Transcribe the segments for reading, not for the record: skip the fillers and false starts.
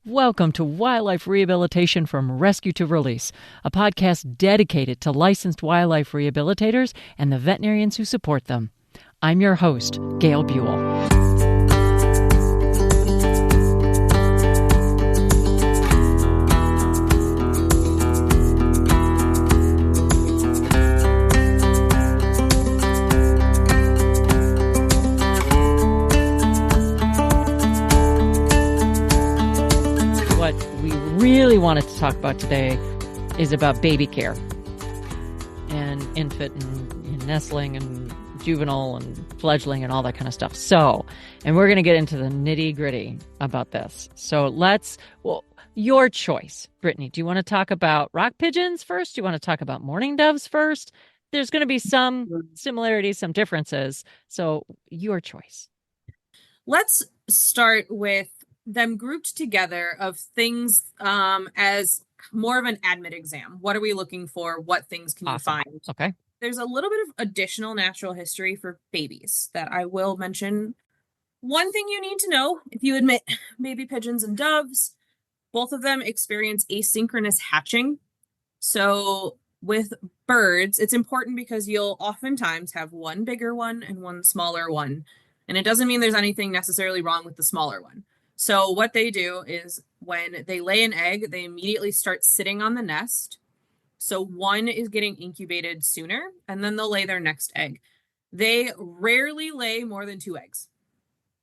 Welcome to Wildlife Rehabilitation from Rescue to Release, a podcast dedicated to licensed wildlife rehabilitators and the veterinarians who support them. I'm your host, Gail Buhl. What we really wanted to talk about today is about baby care and infant and nestling and juvenile and fledgling and all that kind of stuff. And we're going to get into the nitty gritty about this. Your choice, Brittany. Do you want to talk about rock pigeons first? Do you want to talk about mourning doves first? There's going to be some similarities, some differences. So your choice. Let's start with them grouped together of things as more of an admit exam. What are we looking for? What things can you find? Okay. There's a little bit of additional natural history for babies that I will mention. One thing you need to know, if you admit baby pigeons and doves, both of them experience asynchronous hatching. So with birds, it's important because you'll oftentimes have one bigger one and one smaller one. And it doesn't mean there's anything necessarily wrong with the smaller one. So what they do is when they lay an egg, they immediately start sitting on the nest. So one is getting incubated sooner, and then they'll lay their next egg. They rarely lay more than 2 eggs.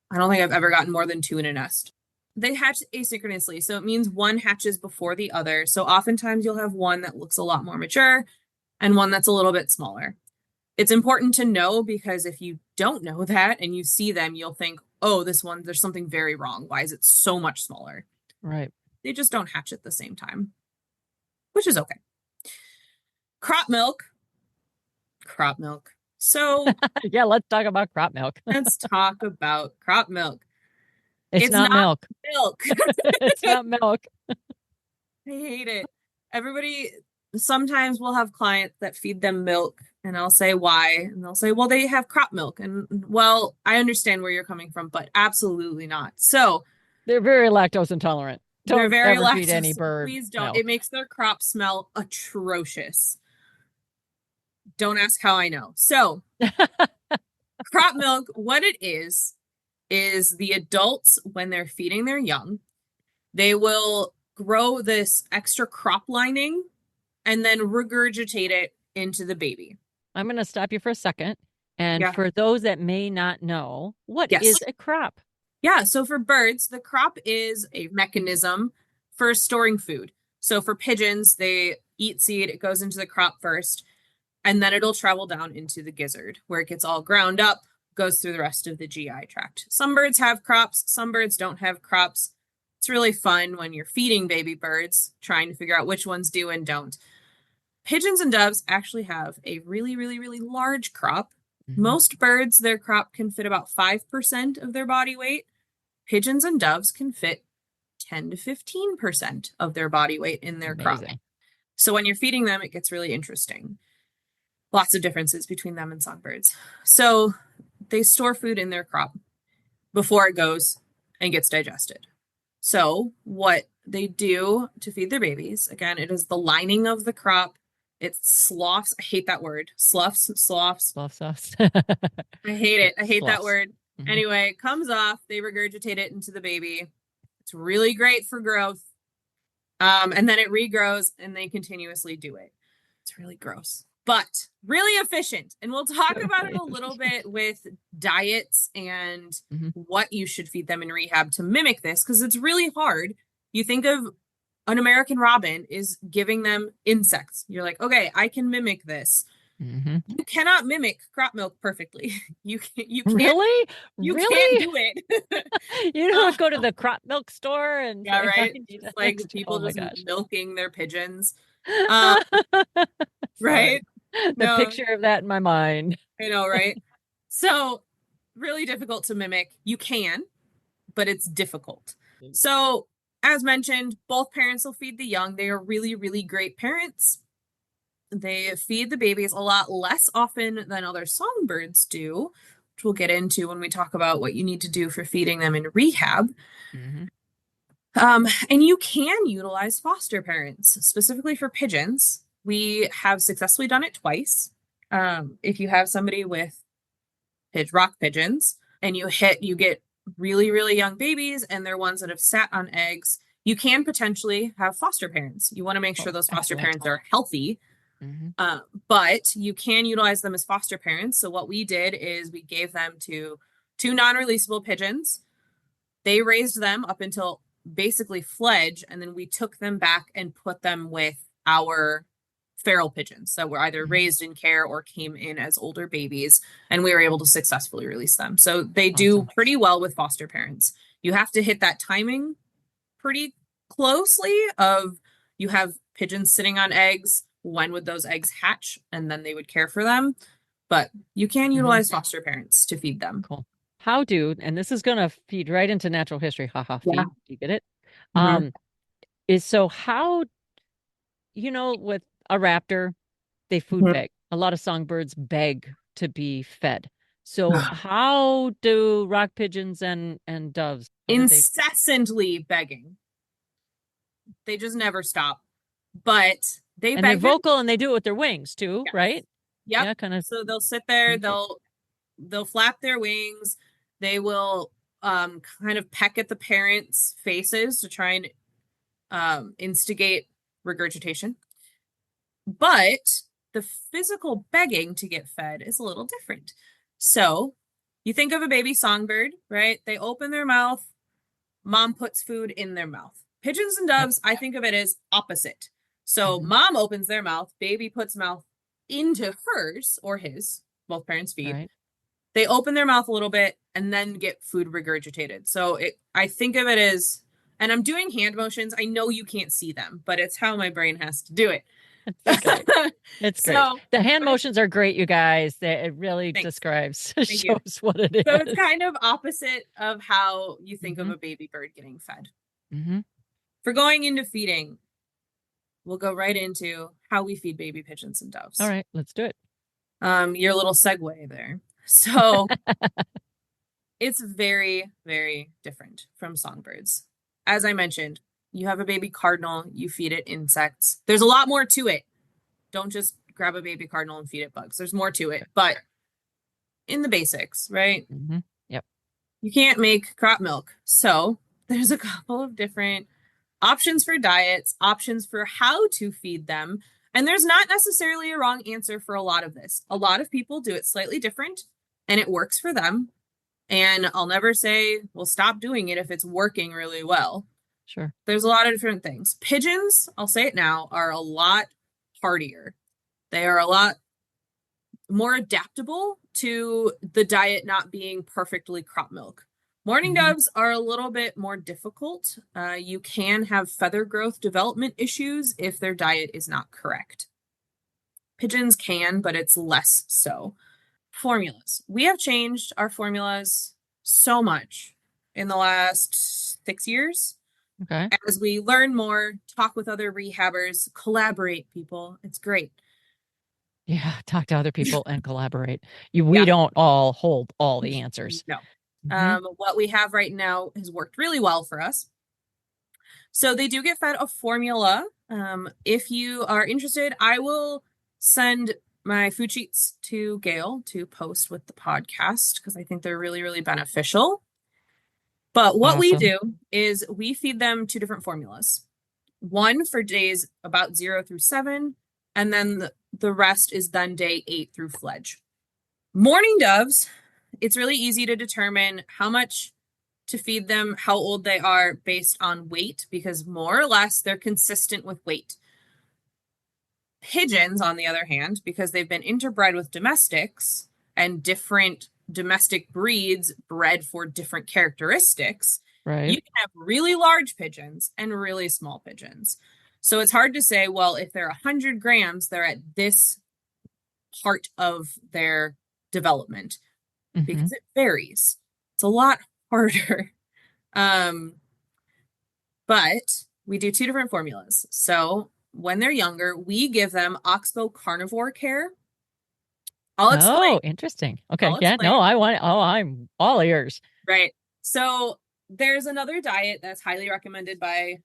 I don't think I've ever gotten more than 2 in a nest. They hatch asynchronously, so it means one hatches before the other. So oftentimes you'll have one that looks a lot more mature and one that's a little bit smaller. It's important to know because if you don't know that and you see them, you'll think, oh, this one, there's something very wrong. Why is it so much smaller? Right. They just don't hatch at the same time, which is okay. Crop milk. So yeah, let's talk about crop milk. Let's talk about crop milk. It's not milk. It's not milk. I hate it. Sometimes we'll have clients that feed them milk and I'll say why, and they'll say, well, they have crop milk. And well, I understand where you're coming from, but absolutely not. So they're very lactose intolerant. They're very ever lactose. Feed any bird. Please don't. Milk. It makes their crop smell atrocious. Don't ask how I know. So crop milk, what it is the adults, when they're feeding their young, they will grow this extra crop lining and then regurgitate it into the baby. I'm going to stop you for a second. And for those that may not know, what is a crop? Yeah, so for birds, the crop is a mechanism for storing food. So for pigeons, they eat seed, it goes into the crop first, and then it'll travel down into the gizzard where it gets all ground up, goes through the rest of the GI tract. Some birds have crops, some birds don't have crops. It's really fun when you're feeding baby birds, trying to figure out which ones do and don't. Pigeons and doves actually have a really, really, really large crop. Mm-hmm. Most birds, their crop can fit about 5% of their body weight. Pigeons and doves can fit 10 to 15% of their body weight in their crop. So when you're feeding them, it gets really interesting. Lots of differences between them and songbirds. So they store food in their crop before it goes and gets digested. So what they do to feed their babies, again, it is the lining of the crop. It sloughs. I hate that word. Sloughs. I hate it. I hate Sloughs. That word. Mm-hmm. Anyway, it comes off. They regurgitate it into the baby. It's really great for growth. And then it regrows and they continuously do it. It's really gross, but really efficient. And we'll talk about it a little bit with diets and what you should feed them in rehab to mimic this, because it's really hard. You think of an American robin is giving them insects. You're like, okay, I can mimic this. Mm-hmm. You cannot mimic crop milk perfectly. You can't. Really? You can't do it. You don't go to the crop milk store and right. Just like people milking their pigeons. Right. The picture of that in my mind. I know, right? So really difficult to mimic. You can, but it's difficult. So as mentioned, both parents will feed the young. They are really, really great parents. They feed the babies a lot less often than other songbirds do, which we'll get into when we talk about what you need to do for feeding them in rehab. Mm-hmm. And you can utilize foster parents, specifically for pigeons. We have successfully done it twice. If you have somebody with rock pigeons and you get really, really young babies and they're ones that have sat on eggs, you can potentially have foster parents. You want to make sure those foster parents are healthy, but you can utilize them as foster parents. So what we did is we gave them to two non-releasable pigeons. They raised them up until basically fledge, and then we took them back and put them with our feral pigeons that were either raised in care or came in as older babies, and we were able to successfully release them. So they do pretty well with foster parents. You have to hit that timing pretty closely of you have pigeons sitting on eggs. When would those eggs hatch? And then they would care for them. But you can utilize foster parents to feed them. Cool. And this is going to feed right into natural history. Haha, feed. Yeah. Do you get it? How, with a raptor, they food beg. A lot of songbirds beg to be fed. So how do rock pigeons and doves? Incessantly begging. They just never stop. But they they're vocal and they do it with their wings too, right? Yep. Yeah, kind of. So they'll sit there, they'll flap their wings, they will kind of peck at the parents' faces to try and instigate regurgitation. But the physical begging to get fed is a little different. So you think of a baby songbird, right? They open their mouth, mom puts food in their mouth. Pigeons and doves, I think of it as opposite. So mom opens their mouth, baby puts mouth into hers or his, both parents feed. Right. They open their mouth a little bit and then get food regurgitated. So I think of it as, and I'm doing hand motions. I know you can't see them, but it's how my brain has to do it. It's great. So, the hand motions are great, you guys. It really describes, shows what it is. So it's kind of opposite of how you think of a baby bird getting fed. For going into feeding, we'll go right into how we feed baby pigeons and doves. All right, let's do it. Your little segue there. So it's very, very different from songbirds. As I mentioned, you have a baby cardinal, you feed it insects. There's a lot more to it. Don't just grab a baby cardinal and feed it bugs. There's more to it, but in the basics, right? Yep. You can't make crop milk. So there's a couple of different options for diets, options for how to feed them. And there's not necessarily a wrong answer for a lot of this. A lot of people do it slightly different and it works for them. And I'll never say, well, stop doing it if it's working really well. Sure. There's a lot of different things. Pigeons, I'll say it now, are a lot hardier. They are a lot more adaptable to the diet not being perfectly crop milk. Mourning doves are a little bit more difficult. You can have feather growth development issues if their diet is not correct. Pigeons can, but it's less so. Formulas. We have changed our formulas so much in the last 6 years. Okay. As we learn more, talk with other rehabbers, collaborate, people. It's great. Yeah, talk to other people and collaborate. We don't all hold all the answers. No. What we have right now has worked really well for us. So they do get fed a formula. If you are interested, I will send my food sheets to Gail to post with the podcast because I think they're really, really beneficial. But what we do is we feed them 2 different formulas. One for days about 0 through 7, and then the rest is then day 8 through fledge. Mourning doves, it's really easy to determine how much to feed them, how old they are based on weight, because more or less they're consistent with weight. Pigeons, on the other hand, because they've been interbred with domestics and different domestic breeds bred for different characteristics, right? You can have really large pigeons and really small pigeons. So it's hard to say, well, if they're 100 grams, they're at this part of their development because it varies. It's a lot harder. But we do 2 different formulas. So when they're younger, we give them oxbow carnivore care. I'll explain. Oh, interesting. Okay. Yeah, no, I'm all ears. Right. So There's another diet that's highly recommended by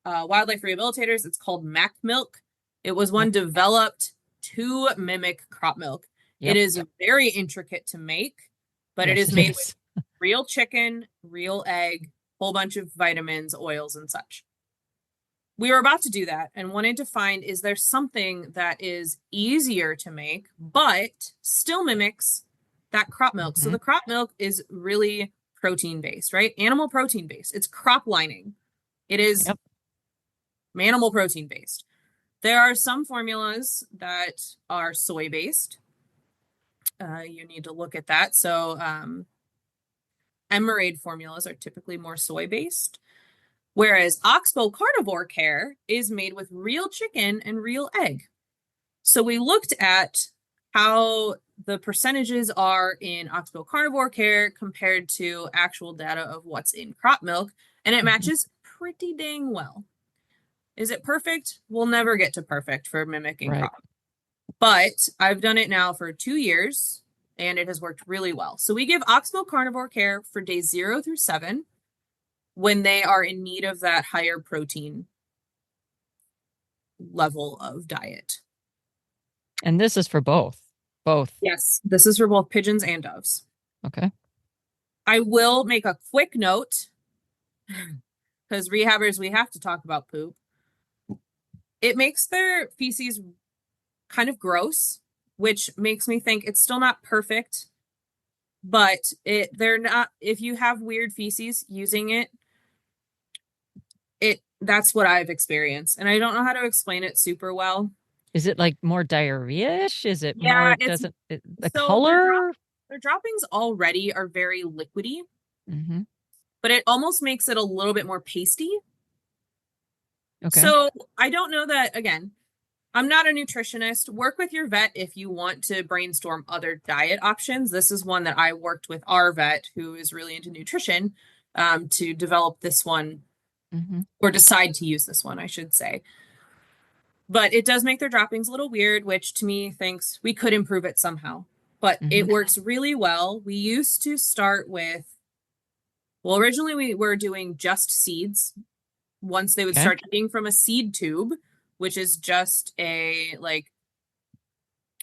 wildlife rehabilitators. It's called mac milk. It was one developed to mimic crop milk. It Yep. is very intricate to make, but it Yes, is it made is. with real chicken, real egg, whole bunch of vitamins, oils, and such. We were about to do that and wanted to find, is there something that is easier to make, but still mimics that crop milk? So the crop milk is really protein based, right? Animal protein based. It's crop lining. It is Yep. animal protein based. There are some formulas that are soy based. You need to look at that. So Emerade formulas are typically more soy based. Whereas Oxbow Carnivore Care is made with real chicken and real egg. So we looked at how the percentages are in Oxbow Carnivore Care compared to actual data of what's in crop milk, and it matches pretty dang well. Is it perfect? We'll never get to perfect for mimicking crop. But I've done it now for 2 years, and it has worked really well. So we give Oxbow Carnivore Care for days 0 through 7 when they are in need of that higher protein level of diet. And this is for both. Both. Yes, this is for both pigeons and doves. Okay. I will make a quick note because rehabbers, we have to talk about poop. It makes their feces kind of gross, which makes me think it's still not perfect, but they're not, if you have weird feces using it, that's what I've experienced. And I don't know how to explain it super well. Is it like more diarrhea-ish? Is it Yeah, more, it's the so color? their droppings already are very liquidy, but it almost makes it a little bit more pasty. Okay. So I don't know that, again, I'm not a nutritionist. Work with your vet if you want to brainstorm other diet options. This is one that I worked with our vet who is really into nutrition to develop this one or decide to use this one, I should say. But it does make their droppings a little weird, which to me thinks we could improve it somehow. But it works really well. We used to start with, well, originally we were doing just seeds. Once they would start eating from a seed tube, which is just a like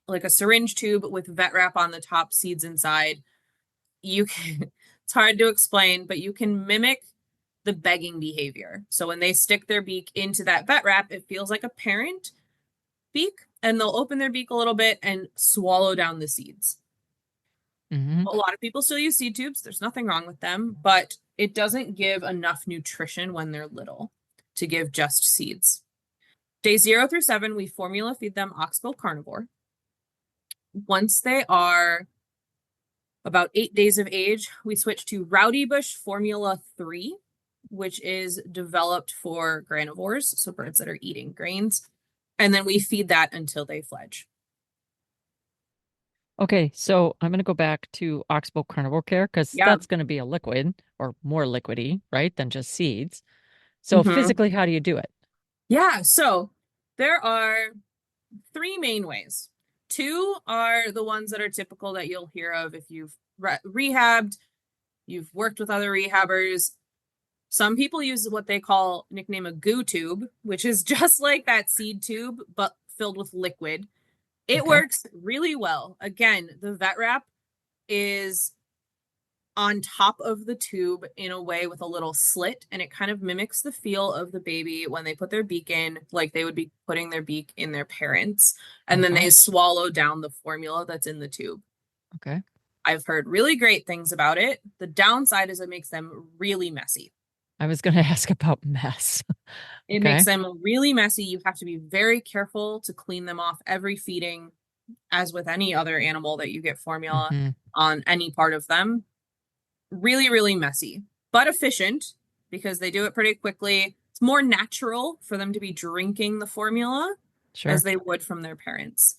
a syringe tube with vet wrap on the top, seeds inside. You can, it's hard to explain, but you can mimic the begging behavior. So when they stick their beak into that vet wrap, it feels like a parent beak, and they'll open their beak a little bit and swallow down the seeds. A lot of people still use seed tubes. There's nothing wrong with them, but it doesn't give enough nutrition when they're little to give just seeds. Day 0 through 7, we formula feed them Oxbow Carnivore. Once they are about 8 days of age, we switch to Rowdy Bush Formula 3, which is developed for granivores, so birds that are eating grains. And then we feed that until they fledge. Okay, so I'm going to go back to Oxbow Carnivore Care because that's going to be a liquid or more liquidy, right, than just seeds. So physically, how do you do it? Yeah, so there are 3 main ways. 2 are the ones that are typical that you'll hear of if you've rehabbed, you've worked with other rehabbers. Some people use what they nickname a goo tube, which is just like that seed tube, but filled with liquid. It works really well. Again, the vet wrap is on top of the tube in a way with a little slit, and it kind of mimics the feel of the baby when they put their beak in, like they would be putting their beak in their parents, and then they swallow down the formula that's in the tube. Okay. I've heard really great things about it. The downside is it makes them really messy. I was going to ask about mess. It makes them really messy. You have to be very careful to clean them off every feeding, as with any other animal that you get formula on any part of them. Really, really messy, but efficient because they do it pretty quickly. It's more natural for them to be drinking the formula as they would from their parents.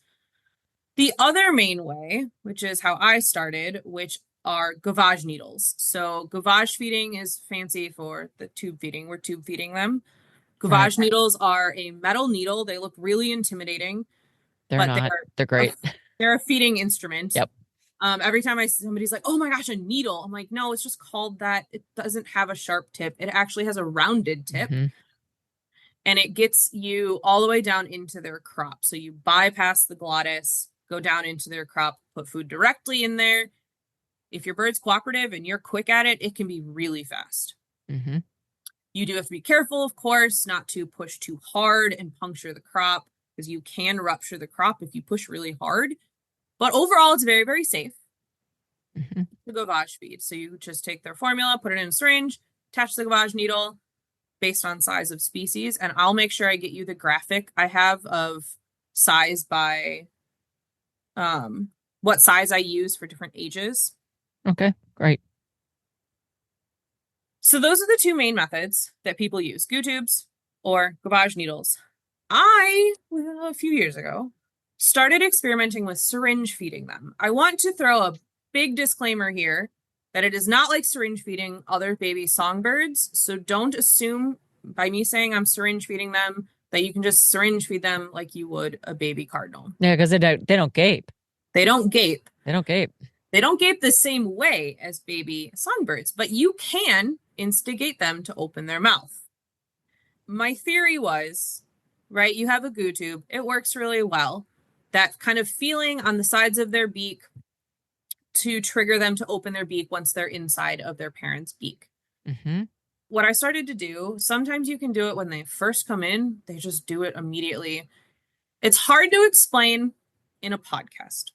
The other main way, which is how I started, which are gavage needles. So gavage feeding is fancy for the tube feeding. We're tube feeding them. Gavage needles are a metal needle. They look really intimidating. They're not. They're great. They're a feeding instrument. Yep. Every time somebody's like, oh my gosh, a needle. I'm like, no, it's just called that. It doesn't have a sharp tip. It actually has a rounded tip. Mm-hmm. And it gets you all the way down into their crop. So you bypass the glottis, go down into their crop, put food directly in there. If your bird's cooperative and you're quick at it, it can be really fast. Mm-hmm. You do have to be careful, of course, not to push too hard and puncture the crop, because you can rupture the crop if you push really hard. But overall, it's very, very safe Mm-hmm. to gavage feed. So you just take their formula, put it in a syringe, attach the gavage needle based on size of species, and I'll make sure I get you the graphic I have of size by what size I use for different ages. Okay, great. So those are the two main methods that people use, goo tubes or gavage needles. I, a few years ago, started experimenting with syringe feeding them. I want to throw a big disclaimer here that it is not like syringe feeding other baby songbirds. So don't assume by me saying I'm syringe feeding them that you can just syringe feed them like you would a baby cardinal. Yeah, because they don't gape. They don't gape. They don't gape. They don't gape the same way as baby songbirds, but you can instigate them to open their mouth. My theory was, right, you have a goo tube. It works really well. That kind of feeling on the sides of their beak to trigger them to open their beak once they're inside of their parent's beak. Mm-hmm. What I started to do, sometimes you can do it when they first come in, they just do it immediately. It's hard to explain in a podcast.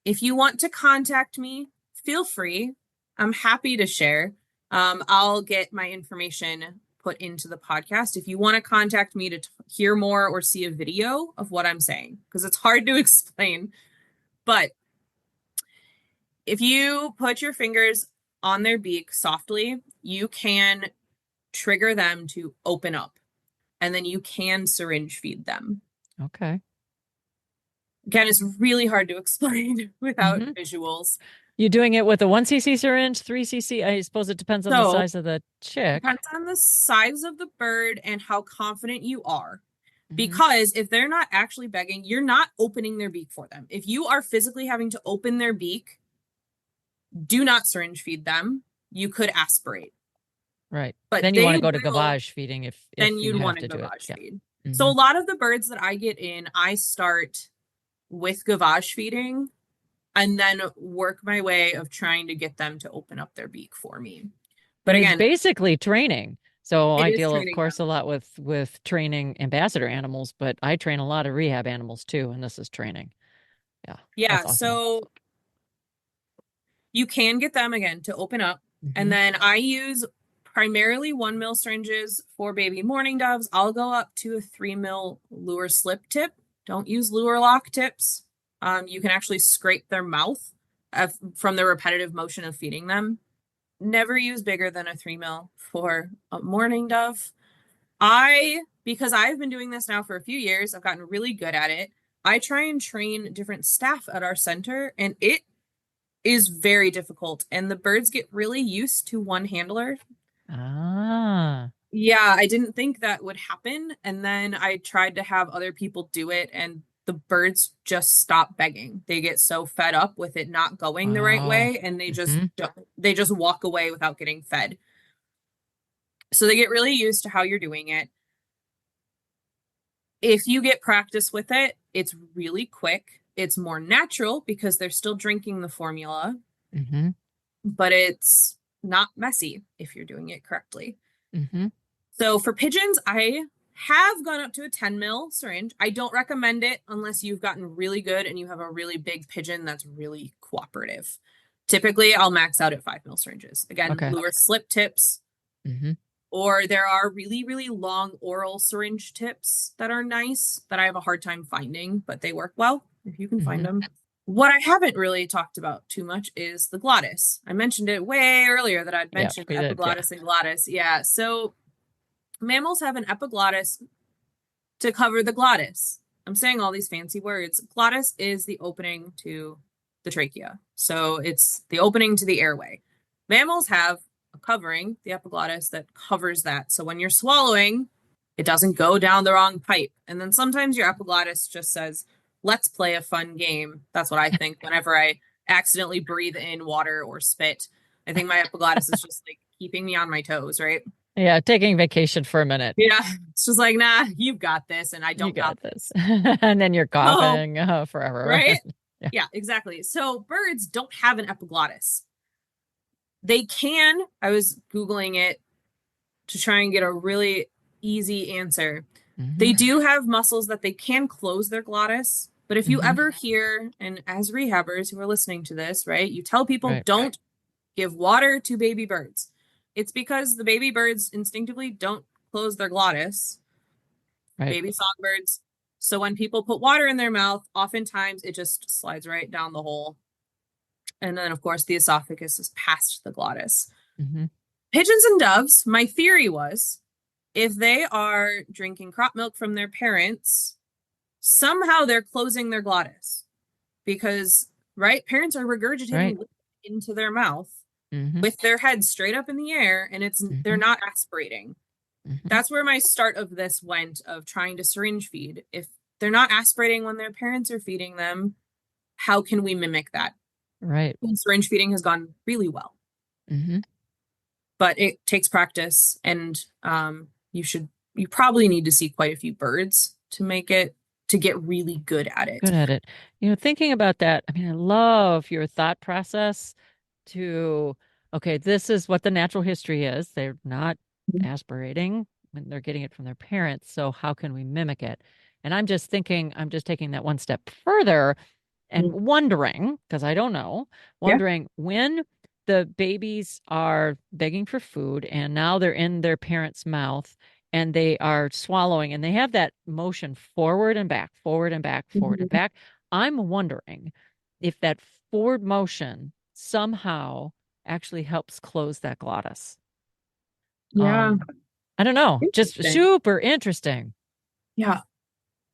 If you want to contact me, feel free. I'm happy to share. I'll get my information put into the podcast if you want to contact me to hear more or see a video of what I'm saying, because it's hard to explain. But if you put your fingers on their beak softly, you can trigger them to open up, and then you can syringe feed them. Okay. Again, it's really hard to explain without visuals. You're doing it with a 1cc syringe, 3cc? I suppose it depends on the size of the chick. Depends on the size of the bird and how confident you are. Because if they're not actually begging, you're not opening their beak for them. If you are physically having to open their beak, do not syringe feed them. You could aspirate. Right. But then you want to go to gavage feeding if then you you'd have want to to do gavage it. feed. Yeah. So a lot of the birds that I get in, I start with gavage feeding and then work my way of trying to get them to open up their beak for me. But again, it's basically training. So I deal, of course, them. a lot with training ambassador animals, but I train a lot of rehab animals too, and this is training. Yeah. Yeah. Awesome. So you can get them again to open up. And then I use primarily 1 mil syringes for baby mourning doves. I'll go up to a 3 mil lure slip tip. Don't use lure lock tips. You can actually scrape their mouth from the repetitive motion of feeding them. Never use bigger than a 3 mil for a mourning dove. Because I've been doing this now for a few years, I've gotten really good at it. I try and train different staff at our center, and it is very difficult. And the birds get really used to one handler. Ah. Yeah, I didn't think that would happen. And then I tried to have other people do it, and the birds just stop begging. They get so fed up with it not going the right way, and they just walk away without getting fed. So they get really used to how you're doing it. If you get practice with it, it's really quick. It's more natural because they're still drinking the formula, but it's not messy if you're doing it correctly. So for pigeons, I have gone up to a 10 mil syringe. I don't recommend it unless you've gotten really good and you have a really big pigeon that's really cooperative. Typically, I'll max out at 5 mil syringes. Again, lure slip tips. Or there are really, really long oral syringe tips that are nice that I have a hard time finding, but they work well if you can find them. What I haven't really talked about too much is the glottis. I mentioned it way earlier that I'd mentioned epiglottis and glottis. Yeah. So mammals have an epiglottis to cover the glottis. I'm saying all these fancy words. Glottis is the opening to the trachea. So it's the opening to the airway. Mammals have a covering, the epiglottis, that covers that. So when you're swallowing, it doesn't go down the wrong pipe. And then sometimes your epiglottis just says, let's play a fun game. That's what I think whenever I accidentally breathe in water or spit. I think my epiglottis is just like keeping me on my toes, right? Yeah, taking vacation for a minute. Yeah. It's just like, nah, you've got this. And I You don't got got this. And then you're this. Oh, coughing forever. right? Yeah. Yeah, exactly. So birds don't have an epiglottis. They can, I was Googling it to try and get a really easy answer. Hmm. They do have muscles that they can close their glottis. But if you Hmm. ever hear, and as rehabbers who are listening to this, right, you tell people Right. don't give water to baby birds. It's because the baby birds instinctively don't close their glottis, Right. baby songbirds. So when people put water in their mouth, oftentimes it just slides right down the hole. And then, of course, the esophagus is past the glottis. Hmm. Pigeons and doves, my theory was if they are drinking crop milk from their parents, somehow they're closing their glottis because, right, parents are regurgitating Right. liquid into their mouth Hmm. with their head straight up in the air, and they're Hmm. not aspirating. Hmm. That's where my start of this went, of trying to syringe feed. If they're not aspirating when their parents are feeding them, how can we mimic that? Right. And syringe feeding has gone really well, Hmm. but it takes practice, and you probably need to see quite a few birds to get really good at it. Good at it. Thinking about that, I mean, I love your thought process to, okay, this is what the natural history is. They're not aspirating when they're getting it from their parents. So how can we mimic it? And I'm just thinking, I'm just taking that one step further and wondering, because I don't know, Yeah. wondering when the babies are begging for food and now they're in their parents' mouth and they are swallowing and they have that motion forward and back, forward and back, forward and Mhm. back. I'm wondering if that forward motion somehow actually helps close that glottis. Yeah. Um, I don't know, just Interesting. super interesting. Yeah.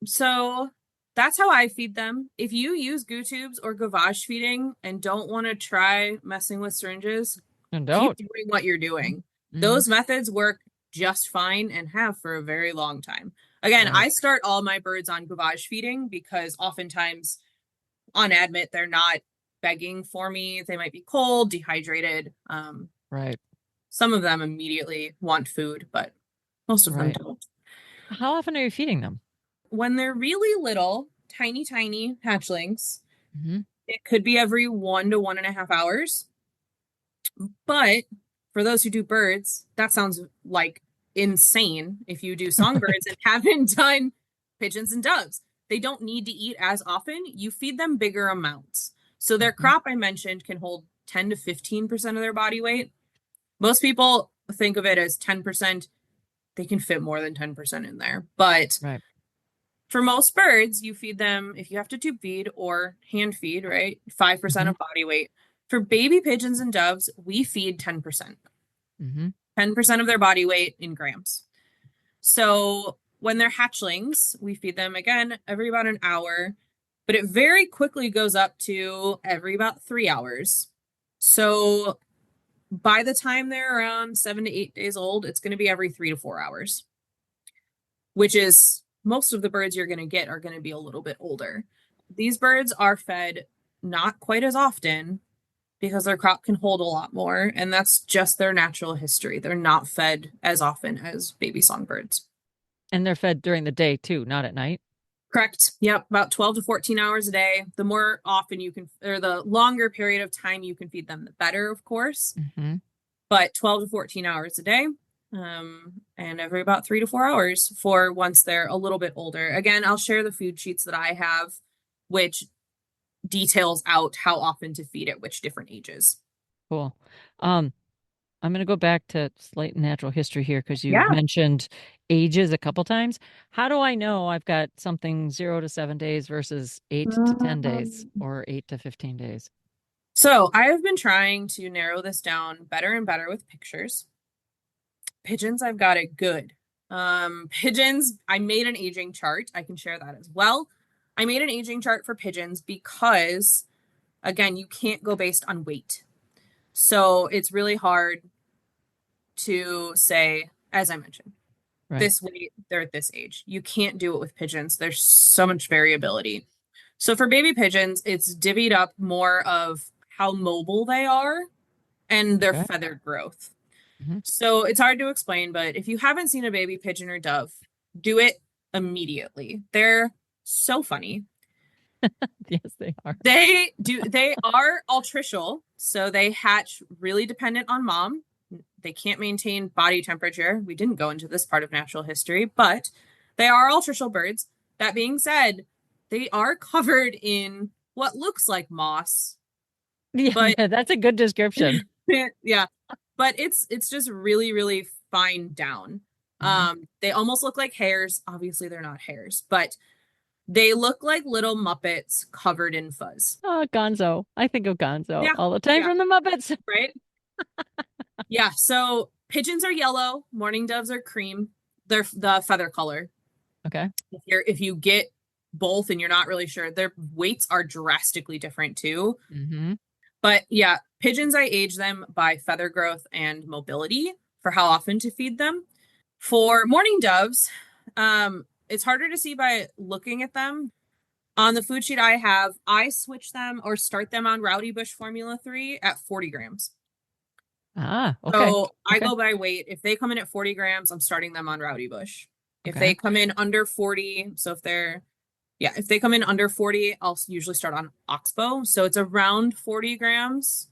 So that's how I feed them. If you use goo tubes or gavage feeding and don't want to try messing with syringes, And keep don't. doing what you're doing. Hmm. Those methods work just fine and have for a very long time. Again, Right, I start all my birds on gavage feeding because oftentimes on admit they're not begging for me. They might be cold, dehydrated. right, Some of them immediately want food, but most of them right. don't. How often are you feeding them? When they're really little, tiny hatchlings, Hmm. it could be every 1 to 1.5 hours. But for those who do birds, that sounds like insane if you do songbirds and haven't done pigeons and doves. They don't need to eat as often. You feed them bigger amounts. So their Hmm. crop I mentioned can hold 10 to 15% of their body weight. Most people think of it as 10%. They can fit more than 10% in there. But Right. for most birds, you feed them, if you have to tube feed or hand feed, right? 5% Hmm. of body weight. For baby pigeons and doves, we feed 10%, Hmm. 10% of their body weight in grams. So when they're hatchlings, we feed them again every about an hour, but it very quickly goes up to every about 3 hours. So by the time they're around 7 to 8 days old, it's going to be every 3 to 4 hours, which is most of the birds you're going to get are going to be a little bit older. These birds are fed not quite as often because their crop can hold a lot more, and that's just their natural history. They're not fed as often as baby songbirds. And they're fed during the day too, not at night. Correct. Yep, about 12 to 14 hours a day. The more often you can, or the longer period of time you can feed them, the better, of course. Hmm. But 12 to 14 hours a day, and every about 3 to 4 hours for once they're a little bit older. Again, I'll share the food sheets that I have, which details out how often to feed at which different ages. Cool. Um, I'm going to go back to slight natural history here because you Yeah. mentioned ages a couple times. How do I know I've got something 0 to 7 days versus 8 to 10 days or 8 to 15 days? So I have been trying to narrow this down better and better with pictures. Pigeons, I've got it good. Pigeons, I made an aging chart. I can share that as well. I made an aging chart for pigeons because, again, you can't go based on weight. So it's really hard to say, as I mentioned, Right. this weight, they're at this age. You can't do it with pigeons. There's so much variability. So for baby pigeons, it's divvied up more of how mobile they are and their Okay. feather growth. Mhm. So it's hard to explain, but if you haven't seen a baby pigeon or dove, do it immediately. They're so funny. Yes, they are. They are altricial, so they hatch really dependent on mom. They can't maintain body temperature. We didn't go into this part of natural history, but they are altricial birds. That being said, they are covered in what looks like moss, Yeah, but that's a good description. yeah, but it's just really, really fine down. Mhm. They almost look like hairs. Obviously, they're not hairs, but they look like little Muppets covered in fuzz. Oh, Gonzo. I think of Gonzo Yeah, all the time yeah, from the Muppets. right. Yeah, so pigeons are yellow, mourning doves are cream. They're the feather color. Okay. If you get both and you're not really sure, their weights are drastically different too. Hmm. But yeah, pigeons I age them by feather growth and mobility for how often to feed them. For mourning doves, it's harder to see by looking at them. On the food sheet I have, I switch them or start them on Rowdy Bush Formula 3 at 40 grams. Ah, okay. So I Okay. go by weight. If they come in at 40 grams, I'm starting them on Rowdy Bush. If Okay. they come in under 40, so if they come in under 40, I'll usually start on Oxbow. So it's around 40 grams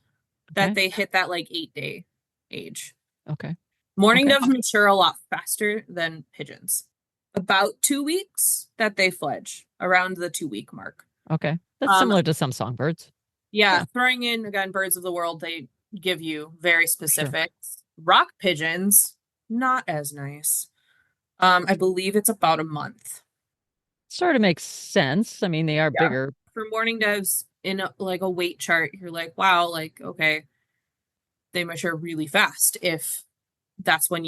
that Okay. they hit that like 8-day age. Okay. Morning Okay. doves mature a lot faster than pigeons. About 2 weeks that they fledge, around the 2 week mark. Okay. That's Um, similar to some songbirds. yeah, Yeah, throwing in again birds of the world, they give you very for sure. specifics. Rock pigeons, not as nice. I believe it's about a month. Sort of makes sense. I mean, they are Yeah. bigger. For morning doves in like a weight chart, you're like, wow, like okay, they mature really fast. If that's when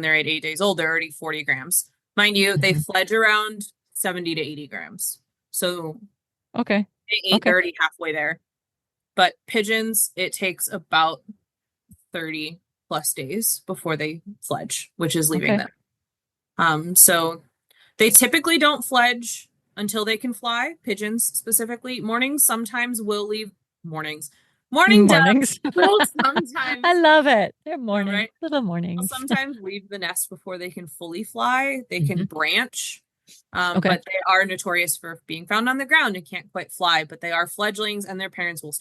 they're at 8 days old, they're already 40 grams. Mind you, they Mhm. fledge around 70 to 80 grams. So Okay. they're Okay. already halfway there. But pigeons, it takes about 30 plus days before they fledge, which is leaving Okay. them. So they typically don't fledge until they can fly. Pigeons specifically. Mornings sometimes will leave mornings. Morning doves Mornings. will I sometimes, love it. They're all mornings, right, little will mornings. sometimes leave the nest before they can fully fly. They can Hmm. branch, Okay. but they are notorious for being found on the ground and can't quite fly. But they are fledglings, and their parents will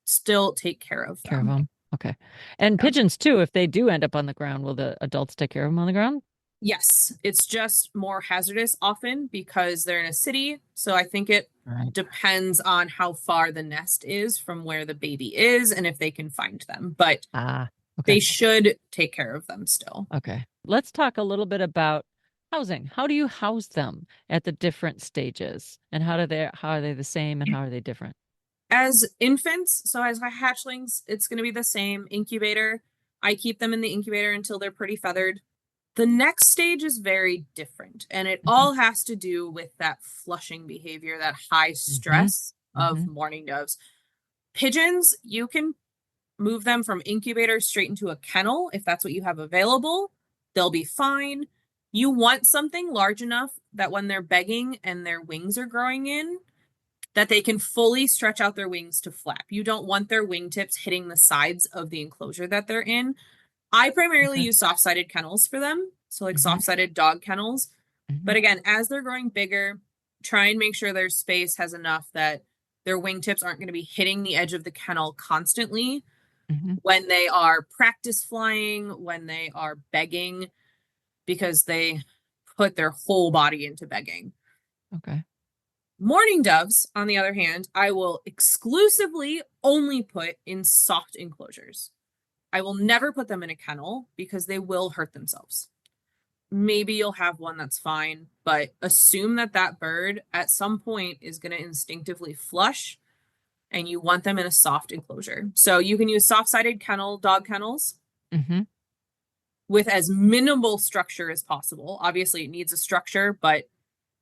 still take care of Care of them. them. Okay. And Yeah. pigeons too, if they do end up on the ground, will the adults take care of them on the ground? Yes, it's just more hazardous often because they're in a city. So I think it Right. depends on how far the nest is from where the baby is and if they can find them. But Ah, they okay. should take care of them still. Okay. Let's talk a little bit about housing. How do you house them at the different stages? And how are they the same and how are they different? As infants, so as hatchlings, it's going to be the same incubator. I keep them in the incubator until they're pretty feathered. The next stage is very different, and it Hmm. all has to do with that flushing behavior, that high Hmm. stress of Hmm. mourning doves. Pigeons, you can move them from incubator straight into a kennel if that's what you have available. They'll be fine. You want something large enough that when they're begging and their wings are growing in, that they can fully stretch out their wings to flap. You don't want their wingtips hitting the sides of the enclosure that they're in. I primarily Okay. use soft-sided kennels for them, so like Hmm. soft-sided dog kennels. Hmm. But again, as they're growing bigger, try and make sure their space has enough that their wingtips aren't going to be hitting the edge of the kennel constantly Hmm. when they are practice flying, when they are begging, because they put their whole body into begging. Okay. Mourning doves, on the other hand, I will exclusively only put in soft enclosures. I will never put them in a kennel because they will hurt themselves. Maybe you'll have one that's fine, but assume that that bird at some point is going to instinctively flush and you want them in a soft enclosure. So you can use soft-sided dog kennels Hmm. with as minimal structure as possible. Obviously, it needs a structure, but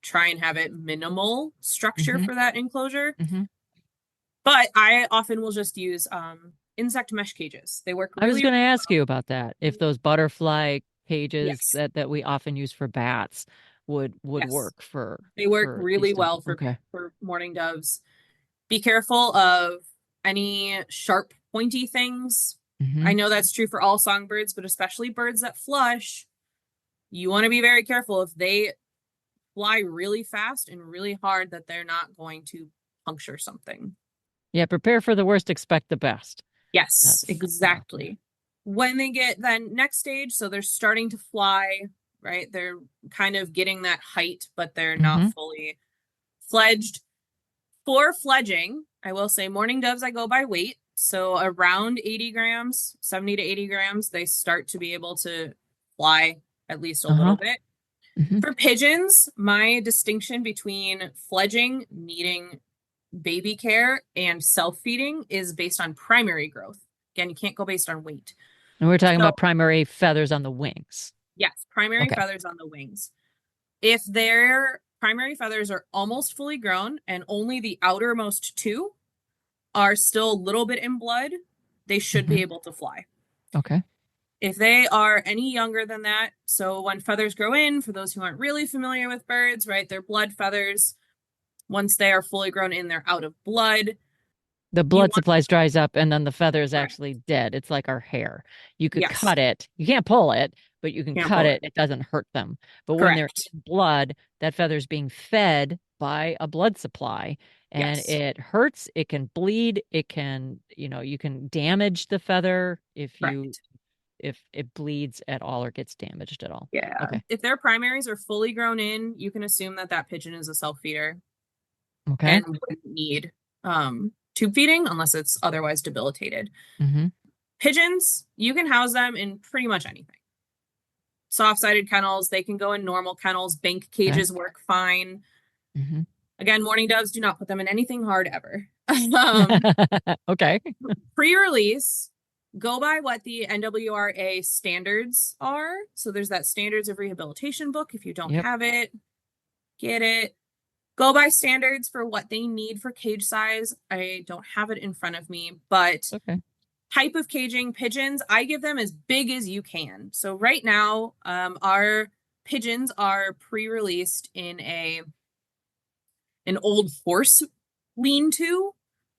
try and have it minimal structure Hmm. for that enclosure. Hmm. But I often will just use insect mesh cages. They work I was really, going to really ask you about that. If well. those butterfly cages Yes. that we often use for bats, would Yes. work for They work these really dogs. well Okay. for mourning doves. Be careful of any sharp, pointy things. Hmm. I know that's true for all songbirds, but especially birds that flush. You want to be very careful if they fly really fast and really hard that they're not going to puncture something. Yeah, prepare for the worst, expect the best. Yes, That's exactly. When they get then next stage, so they're starting to fly, right? They're kind of getting that height, but they're not hmm fully fledged. For fledging, I will say mourning doves, I go by weight. So around 80 grams, 70 to 80 grams, they start to be able to fly at least a Uh-huh. little bit. hmm For pigeons, my distinction between fledging, needing baby care, and self-feeding is based on primary growth. Again, you can't go based on weight. And we're talking So, about primary feathers on the wings. yes, primary Okay. feathers on the wings. If their primary feathers are almost fully grown and only the outermost two are still a little bit in blood, they should hmm be able to fly. Okay. If they are any younger than that, so when feathers grow in, for those who aren't really familiar with birds, right, they're blood feathers. Once they are fully grown in, they're out of blood. The You blood want, supplies dries up and then the feather is correct. actually dead. It's like our hair. You could Yes, cut it. You can't pull it, but you can can't cut pull it. it. It doesn't hurt them. But when they're Correct. in blood, that feather's being fed by a blood supply and Yes, it hurts. It can bleed. It can, you can damage the feather correct. if it bleeds at all or gets damaged at all. Yeah. Okay. If their primaries are fully grown in, you can assume that that pigeon is a self feeder Okay. and wouldn't need tube feeding unless it's otherwise debilitated. hmm Pigeons, you can house them in pretty much anything. Soft-sided kennels, they can go in normal kennels. Bank Okay. cages work fine. hmm Again, mourning doves, do not put them in anything hard ever. um, Okay. Pre-release, go by what the NWRA standards are. So there's that standards of rehabilitation book. If you don't Yep. have it, get it. Go by standards for what they need for cage size. I don't have it in front of me, but Okay. type of caging, pigeons, I give them as big as you can. So right now, our pigeons are pre-released in an old horse lean-to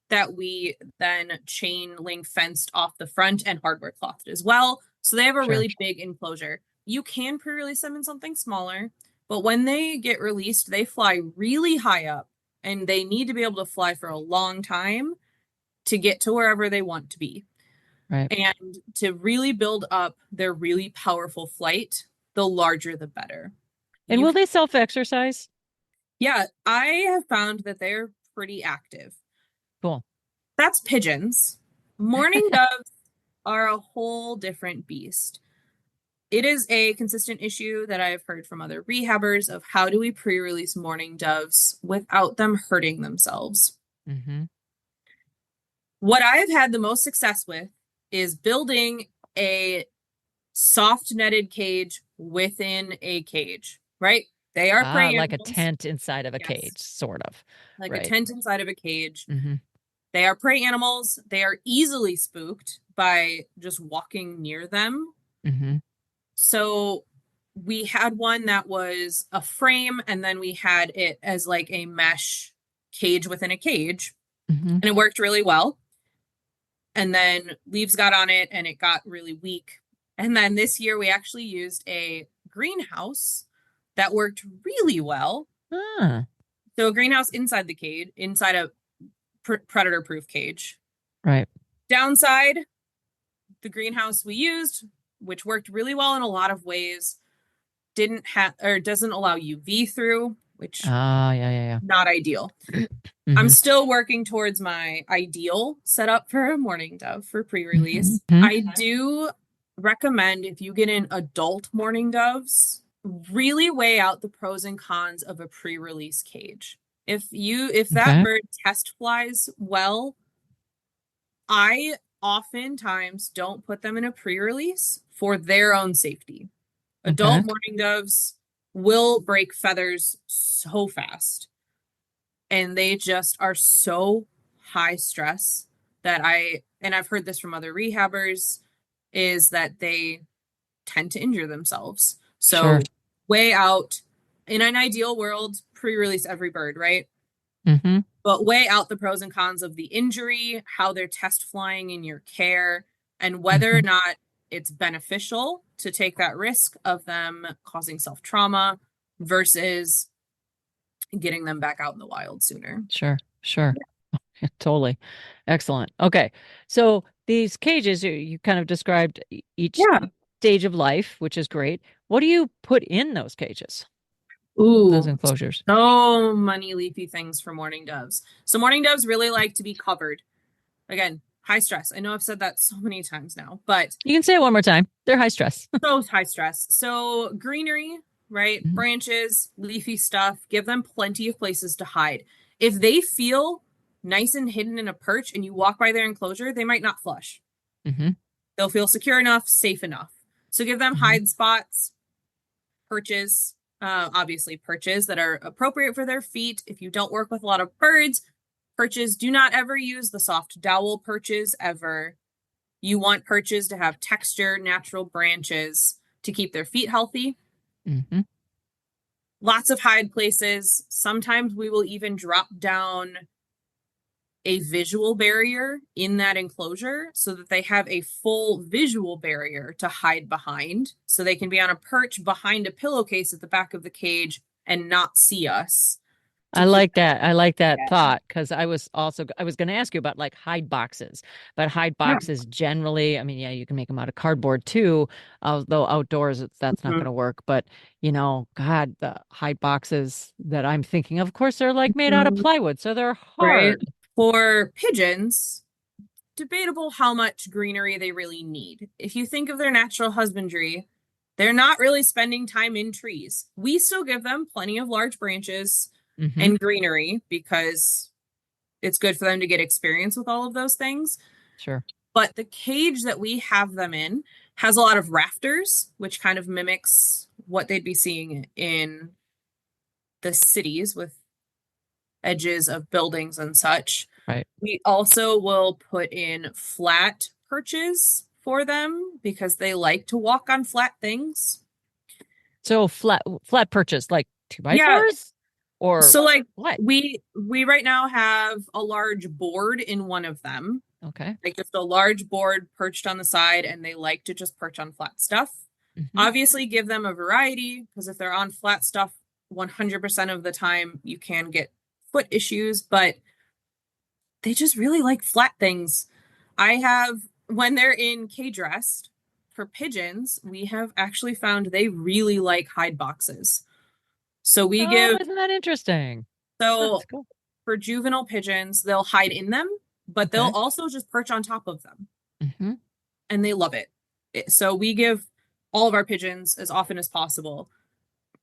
that we then chain link fenced off the front and hardware clothed as well. So they have a Sure. really big enclosure. You can pre-release them in something smaller, but when they get released, they fly really high up and they need to be able to fly for a long time to get to wherever they want to be. Right. And to really build up their really powerful flight, the larger the better. And You, will they self-exercise? yeah, I have found that they're pretty active. Cool. That's pigeons. Mourning doves are a whole different beast. It is a consistent issue that I have heard from other rehabbers of how do we pre-release mourning doves without them hurting themselves. hmm What I have had the most success with is building a soft netted cage within a cage, right? They are Ah, prey like a animals. tent inside of a Yes. cage, sort of. Like a Right. tent inside of a cage. hmm They are prey animals. They are easily spooked by just walking near them. hmm So we had one that was a frame, and then we had it as like a mesh cage within a cage, hmm and it worked really well. And then leaves got on it, and it got really weak. And then this year we actually used a greenhouse that worked really well. Ah, So a greenhouse inside the cage, inside a predator-proof cage. right. Downside, the greenhouse we used, which worked really well in a lot of ways, didn't have or doesn't allow UV through, which Ah, yeah. not ideal. I'm hmm still working towards my ideal setup for a mourning dove for pre-release. hmm I do recommend if you get in adult mourning doves, really weigh out the pros and cons of a pre-release cage. If that Okay. bird test flies well, I oftentimes don't put them in a pre-release for their own safety. Okay. Adult mourning doves will break feathers so fast, and they just are so high stress that I've heard this from other rehabbers, is that they tend to injure themselves. Sure. So weigh out In an ideal world, pre-release every bird, right? Mm-hmm. But weigh out the pros and cons of the injury, how they're test flying in your care, and whether or Mm-hmm. not it's beneficial to take that risk of them causing self-trauma versus getting them back out in the wild sooner. Sure. Sure. Totally. Excellent. Okay. So these cages, you kind of described each Yeah. stage of life, which is great. What do you put in those cages, those Ooh, enclosures? so many leafy things for mourning doves. So mourning doves really like to be covered. Again, high stress. I know I've said that so many times now, but You can say it one more time. They're high stress. so high stress. So greenery, right? Mhm. Branches, leafy stuff, give them plenty of places to hide. If they feel nice and hidden in a perch and you walk by their enclosure, they might not flush. Mm-hmm. They'll feel secure enough, safe enough. So give them Mm-hmm. hide spots, perches, obviously perches that are appropriate for their feet. If you don't work with a lot of birds, perches, do not ever use the soft dowel perches ever. You want perches to have texture, natural branches to keep their feet healthy. Mm-hmm. Lots of hide places. Sometimes we will even drop down a visual barrier in that enclosure so that they have a full visual barrier to hide behind. So they can be on a perch behind a pillowcase at the back of the cage and not see us to I keep like that. I like that them. thought because I was going to ask you about like hide boxes, but hide Yeah. boxes generally, I mean, yeah, you can make them out of cardboard too, although outdoors that's not going to work. But God, the hide boxes that I'm thinking of course, they're like made out of Mhm. plywood, so they're Right. hard. For pigeons, debatable how much greenery they really need. If you think of their natural husbandry, they're not really spending time in trees. We still give them plenty of large branches Mm-hmm. and greenery because it's good for them to get experience with all of those things. Sure. But the cage that we have them in has a lot of rafters, which kind of mimics what they'd be seeing in the cities with edges of buildings and such. Right. We also will put in flat perches for them because they like to walk on flat things. So flat perches like two by Yeah, fours or so like what? we right now have a large board in one of them. Okay. Like just a large board perched on the side and they like to just perch on flat stuff. Mm-hmm. Obviously give them a variety because if they're on flat stuff 100% of the time you can get foot issues, but they just really like flat things. I have, when they're in cage rest for pigeons, we have actually found they really like hide boxes. So we Oh, give, isn't that interesting? so That's cool. for juvenile pigeons, they'll hide in them, but they'll Okay. also just perch on top of them Mm-hmm. and they love it. So we give all of our pigeons as often as possible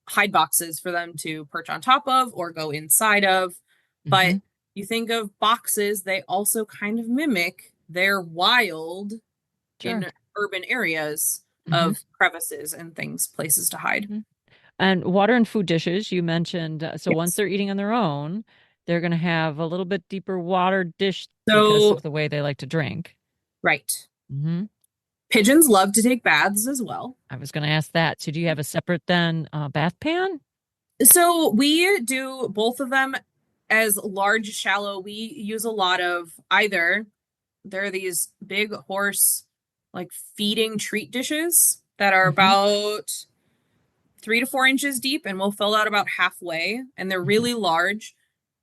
hide boxes for them to perch on top of or go inside of. But Mm-hmm. you think of boxes, they also kind of mimic their wild Sure. in urban areas Mm-hmm. of crevices and things, places to hide. Mm-hmm. And water and food dishes, you mentioned. So once Yes. they're eating on their own, they're going to have a little bit deeper water dish because So, of the way they like to drink. right. Hmm. Pigeons love to take baths as well. I was going to ask that. So do you have a separate then bath pan? So we do both of them as large, shallow. We use a lot of either there are these big horse like feeding treat dishes that are Hmm. about 3 to 4 inches deep and we'll fill out about halfway and they're Hmm. really large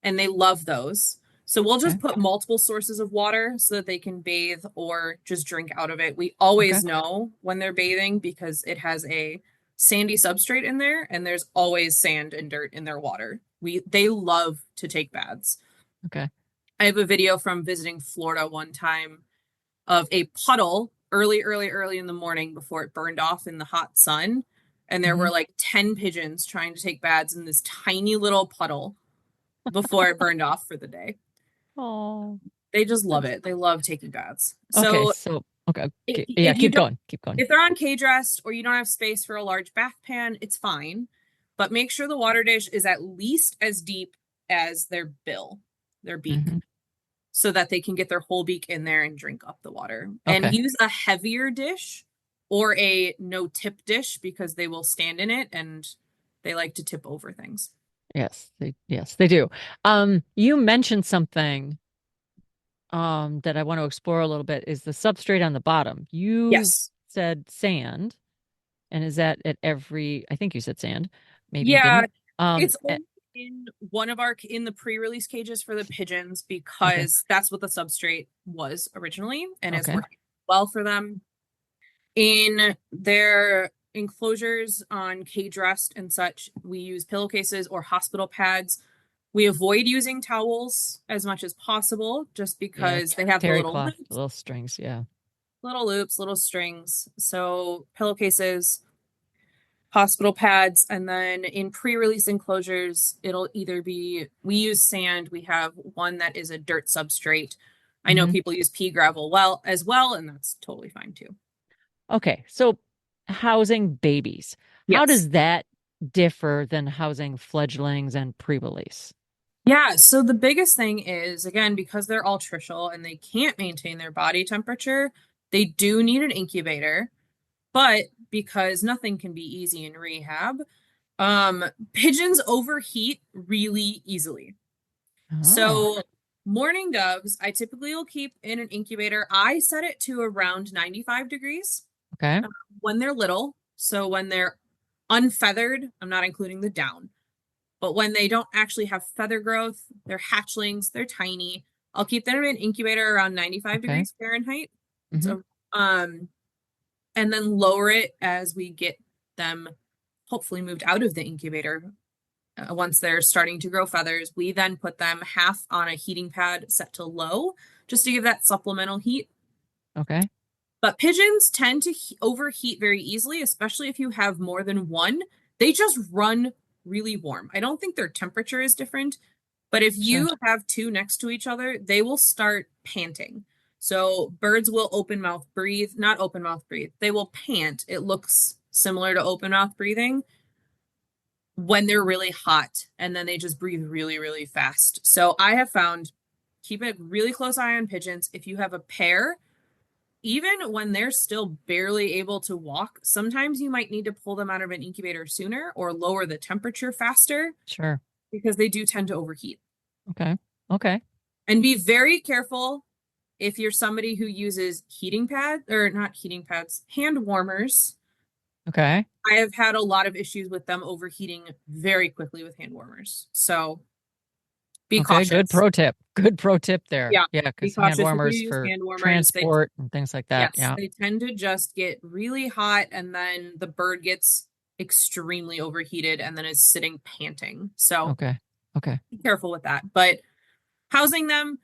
and they love those. So we'll Okay. just put multiple sources of water so that they can bathe or just drink out of it. We Okay. always know when they're bathing because it has a sandy substrate in there and there's always sand and dirt in their water. They love to take baths. Okay. I have a video from visiting Florida one time of a puddle early in the morning before it burned off in the hot sun. And there Hmm. were like 10 pigeons trying to take baths in this tiny little puddle before it burned off for the day. Oh, They just love that's it. They love taking baths. okay. So So, okay. Yeah, if you keep don't, going. Keep going. if they're on cage rest or you don't have space for a large bath pan, it's fine. But make sure the water dish is at least as deep as their beak, Hmm. so that they can get their whole beak in there and drink up the water. And Okay. use a heavier dish or a no tip dish because they will stand in it and They like to tip over things. Yes, they do. You mentioned something that I want to explore a little bit is the substrate on the bottom. You Yes. said sand, and is that at every, I think you said sand. Maybe you Yeah, didn't. Um, it's eh, only in one of our in the pre-release cages for the pigeons okay, because that's what the substrate was originally and is okay. working well for them. In their enclosures on cage rest and such, we use pillowcases or hospital pads. We avoid using towels as much as possible just Yeah, because they have the terry little cloth, loops, little strings. Yeah. little strings. So pillowcases, hospital pads, and then in pre-release enclosures, it'll either be we use sand, we have one that is a dirt substrate. I know hmm people use pea gravel well as well, and that's totally fine too. Okay, so housing babies. How Yes. does that differ than housing fledglings and pre-release? Yeah, so the biggest thing is, again, because they're altricial and they can't maintain their body temperature, they do need an incubator. But because nothing can be easy in rehab, um, pigeons overheat really easily. Oh, So morning doves, I typically will keep in an incubator. I set it to around 95 degrees okay, when they're little. So when they're unfeathered, I'm not including the down. But when they don't actually have feather growth, they're hatchlings, they're tiny. I'll keep them in an incubator around 95 okay. degrees Fahrenheit. hmm So, and then lower it as we get them hopefully moved out of the incubator. Once they're starting to grow feathers, we then put them half on a heating pad set to low just to give that supplemental heat. Okay, But pigeons tend to overheat very easily, especially if you have more than one. They just run really warm. I don't think their temperature is different, but if sure. you have two next to each other, they will start panting. So birds will open mouth breathe, not open mouth breathe. They will pant. It looks similar to open mouth breathing when they're really hot, and then they just breathe really, really fast. So I have found keep a really close eye on pigeons. If you have a pair, even when they're still barely able to walk, sometimes you might need to pull them out of an incubator sooner or lower the temperature faster Sure. because they do tend to overheat. Okay. Okay. And be very careful if you're somebody who uses heating pads or not heating pads, hand warmers. Okay. I have had a lot of issues with them overheating very quickly with hand warmers. So be Okay. Good cautious. pro tip. Good pro tip there. Yeah, Yeah, be because hand cautious if you warmers use for hand warmers. They transport and things like that. Yes, Yeah. they tend to just get really hot and then the bird gets extremely overheated and then is sitting panting. So Okay. Okay. be careful with that. But housing them,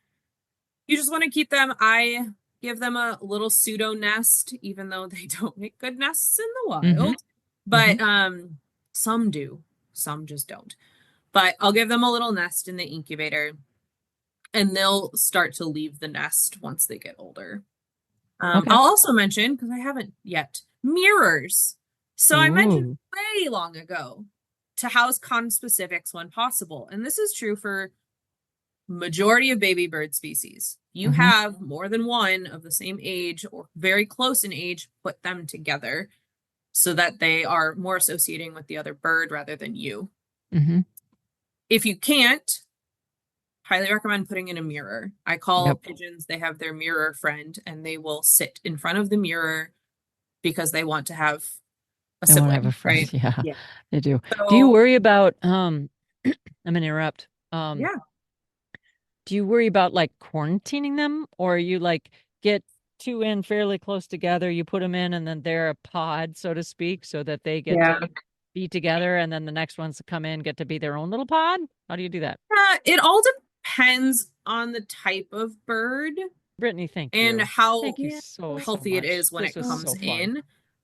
you just want to keep them. I give them a little pseudo nest, even though they don't make good nests in the hmm wild. hmm But some do, some just don't. But I'll give them a little nest in the incubator and they'll start to leave the nest once they get older. Okay. I'll also mention, because I haven't yet, mirrors. So I mentioned Ooh. way long ago to house conspecifics when possible. And this is true for majority of baby bird species. You hmm have more than one of the same age or very close in age, put them together so that they are more associating with the other bird rather than you. hmm If you can't, highly recommend putting in a mirror. I call Yep. pigeons, they have their mirror friend, and they will sit in front of the mirror because they want to have a I want to have a sibling, friend. right? Yeah, Yeah. they do. Do you So, worry about I'm gonna interrupt. yeah. Do you worry about like quarantining them, or you like get two in fairly close together, you put them in, and then they're a pod, so to speak, so that they get Yeah. to be together, and then the next ones to come in get to be their own little pod? How do you do that? It all depends on the type of bird Brittany, thank and you. how Thank you so healthy it much. is when This it was comes so fun. in.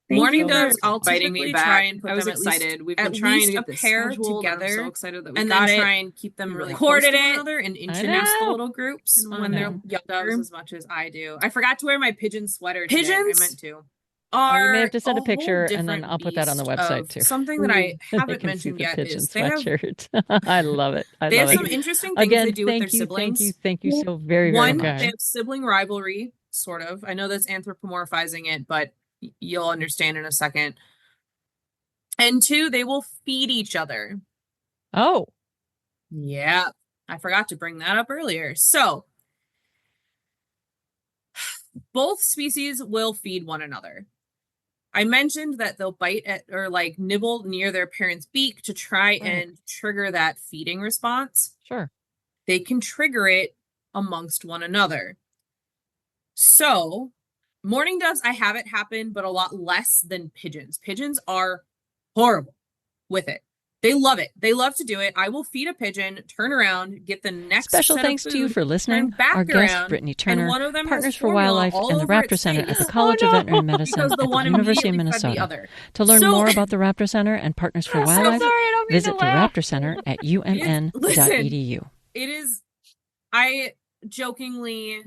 Thank Morning you So for doves, good. I'll inviting me typically back. try and put I was them at least excited. We've been trying a to get this pair scheduled. I'm together, so excited that we and got then it. try and keep them We really recorded close to one it. another and I internest the know. little groups I when they're know. younger. Doves as much as I do. I forgot to wear my pigeon sweater today. I Pigeons meant to. Oh, you may have are to a send a whole picture and then different I'll put that on the beast website of too. something that I They haven't can see mentioned the yet pigeon is they have sweatshirt. I love it. I they have love it. some interesting things they Again, do with their thank you, thank you, siblings. thank you so very, very One, they much. have sibling rivalry, sort of. I know that's anthropomorphizing it, but you'll understand in a second. And 2, they will feed each other. Oh, Yeah, I forgot to bring that up earlier. So both species will feed one another. I mentioned that they'll bite at or like nibble near their parent's beak to try and trigger that feeding response. sure. They can trigger it amongst one another. So, mourning doves, I have it happen, but a lot less than pigeons. Pigeons are horrible with it. They love it. They love to do it. I will feed a pigeon, turn around, get the next Special set thanks of to you food, for listening. turn back Our guest, around, Brittany and Turner, one of them Partners has for formula Wildlife all and the over Raptor its Center face. at the College of Veterinary Medicine Because at the the one University of immediately fed the Minnesota. other. To learn So- more about the Raptor Center and Partners for Wildlife, sorry, I don't mean visit to the laugh. Raptor Center at umn.edu. It is, I jokingly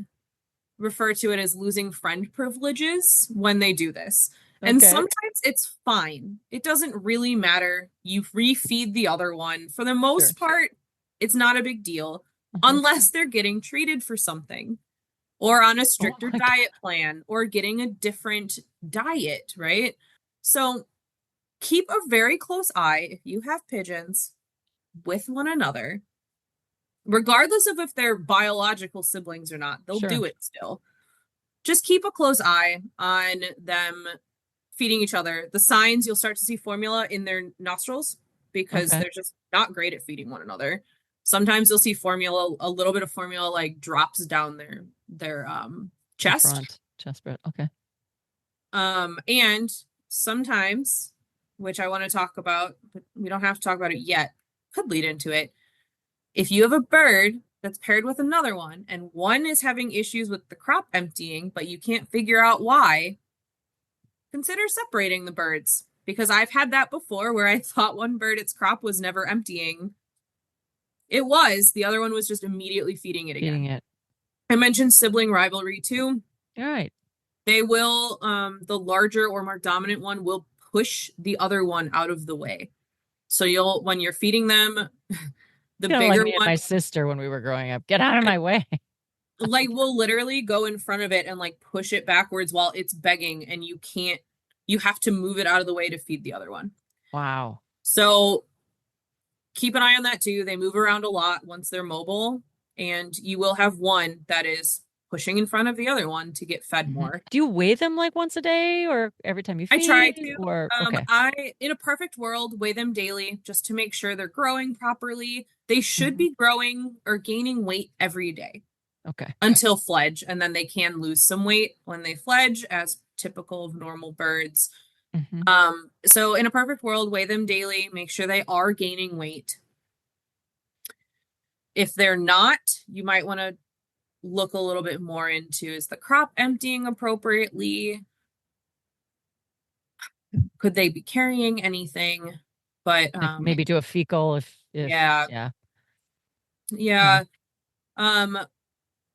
refer to it as losing friend privileges when they do this. And Okay. sometimes it's fine. It doesn't really matter. You refeed the other one. For the most part, it's not a big deal unless they're getting treated for something or on a stricter my God. diet plan or getting a different diet, right? So keep a very close eye if you have pigeons with one another, regardless of if they're biological siblings or not. They'll Sure. do it still. Just keep a close eye on them feeding each other. The signs, you'll start to see formula in their nostrils because Okay. they're just not great at feeding one another. Sometimes you'll see formula, a little bit of formula like drops down their chest. Front chest bread. Okay. And sometimes, which I want to talk about, but we don't have to talk about it yet, could lead into it. If you have a bird that's paired with another one and one is having issues with the crop emptying, but you can't figure out why, consider separating the birds. Because I've had that before where I thought one bird, its crop was never emptying. It was. The other one was just immediately feeding it again. Feeding it. I mentioned sibling rivalry too. All right. They will, the larger or more dominant one will push the other one out of the way. So you'll, when you're feeding them, the Kinda bigger like me and one, my sister when we were growing up. Get out of my way. like, will literally go in front of it and like push it backwards while it's begging, and you can't, you have to move it out of the way to feed the other one. Wow. So keep an eye on that too. They move around a lot once they're mobile, and you will have one that is pushing in front of the other one to get fed more. Do you weigh them like once a day or every time you feed? I try to. Or okay. I, in a perfect world, weigh them daily just to make sure they're growing properly. They should be growing or gaining weight every day Okay. until fledge, and then they can lose some weight when they fledge, as typical of normal birds. So in a perfect world, weigh them daily, make sure they are gaining weight. If they're not, you might want to look a little bit more into, is the crop emptying appropriately? Could they be carrying anything? But Like maybe do a fecal if yeah.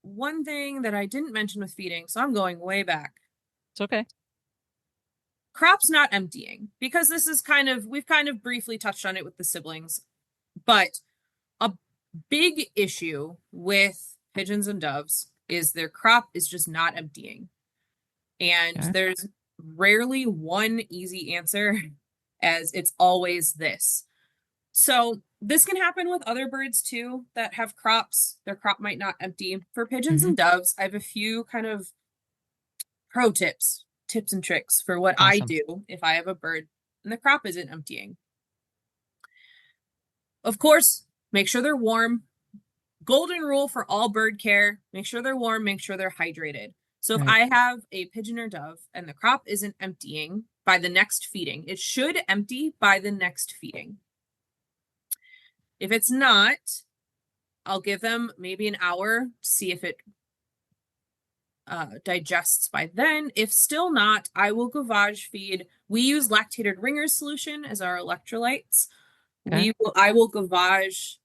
One thing that I didn't mention with feeding, so I'm going way back. It's okay. Crops not emptying, because this is kind of, we've kind of briefly touched on it with the siblings, but a big issue with pigeons and doves is their crop is just not emptying. And there's rarely one easy answer, as it's always this. So this can happen with other birds too that have crops. Their crop might not empty. For pigeons and doves, I have a few kind of pro tips and tricks for what I do if I have a bird and the crop isn't emptying. Of course, make sure they're warm. Golden rule for all bird care: make sure they're warm, make sure they're hydrated. So if I have a pigeon or dove and the crop isn't emptying by the next feeding, it should empty by the next feeding. If it's not, I'll give them maybe an hour to see if it digests by then. If still not, I will gavage feed. We use lactated ringers solution as our electrolytes. I will gavage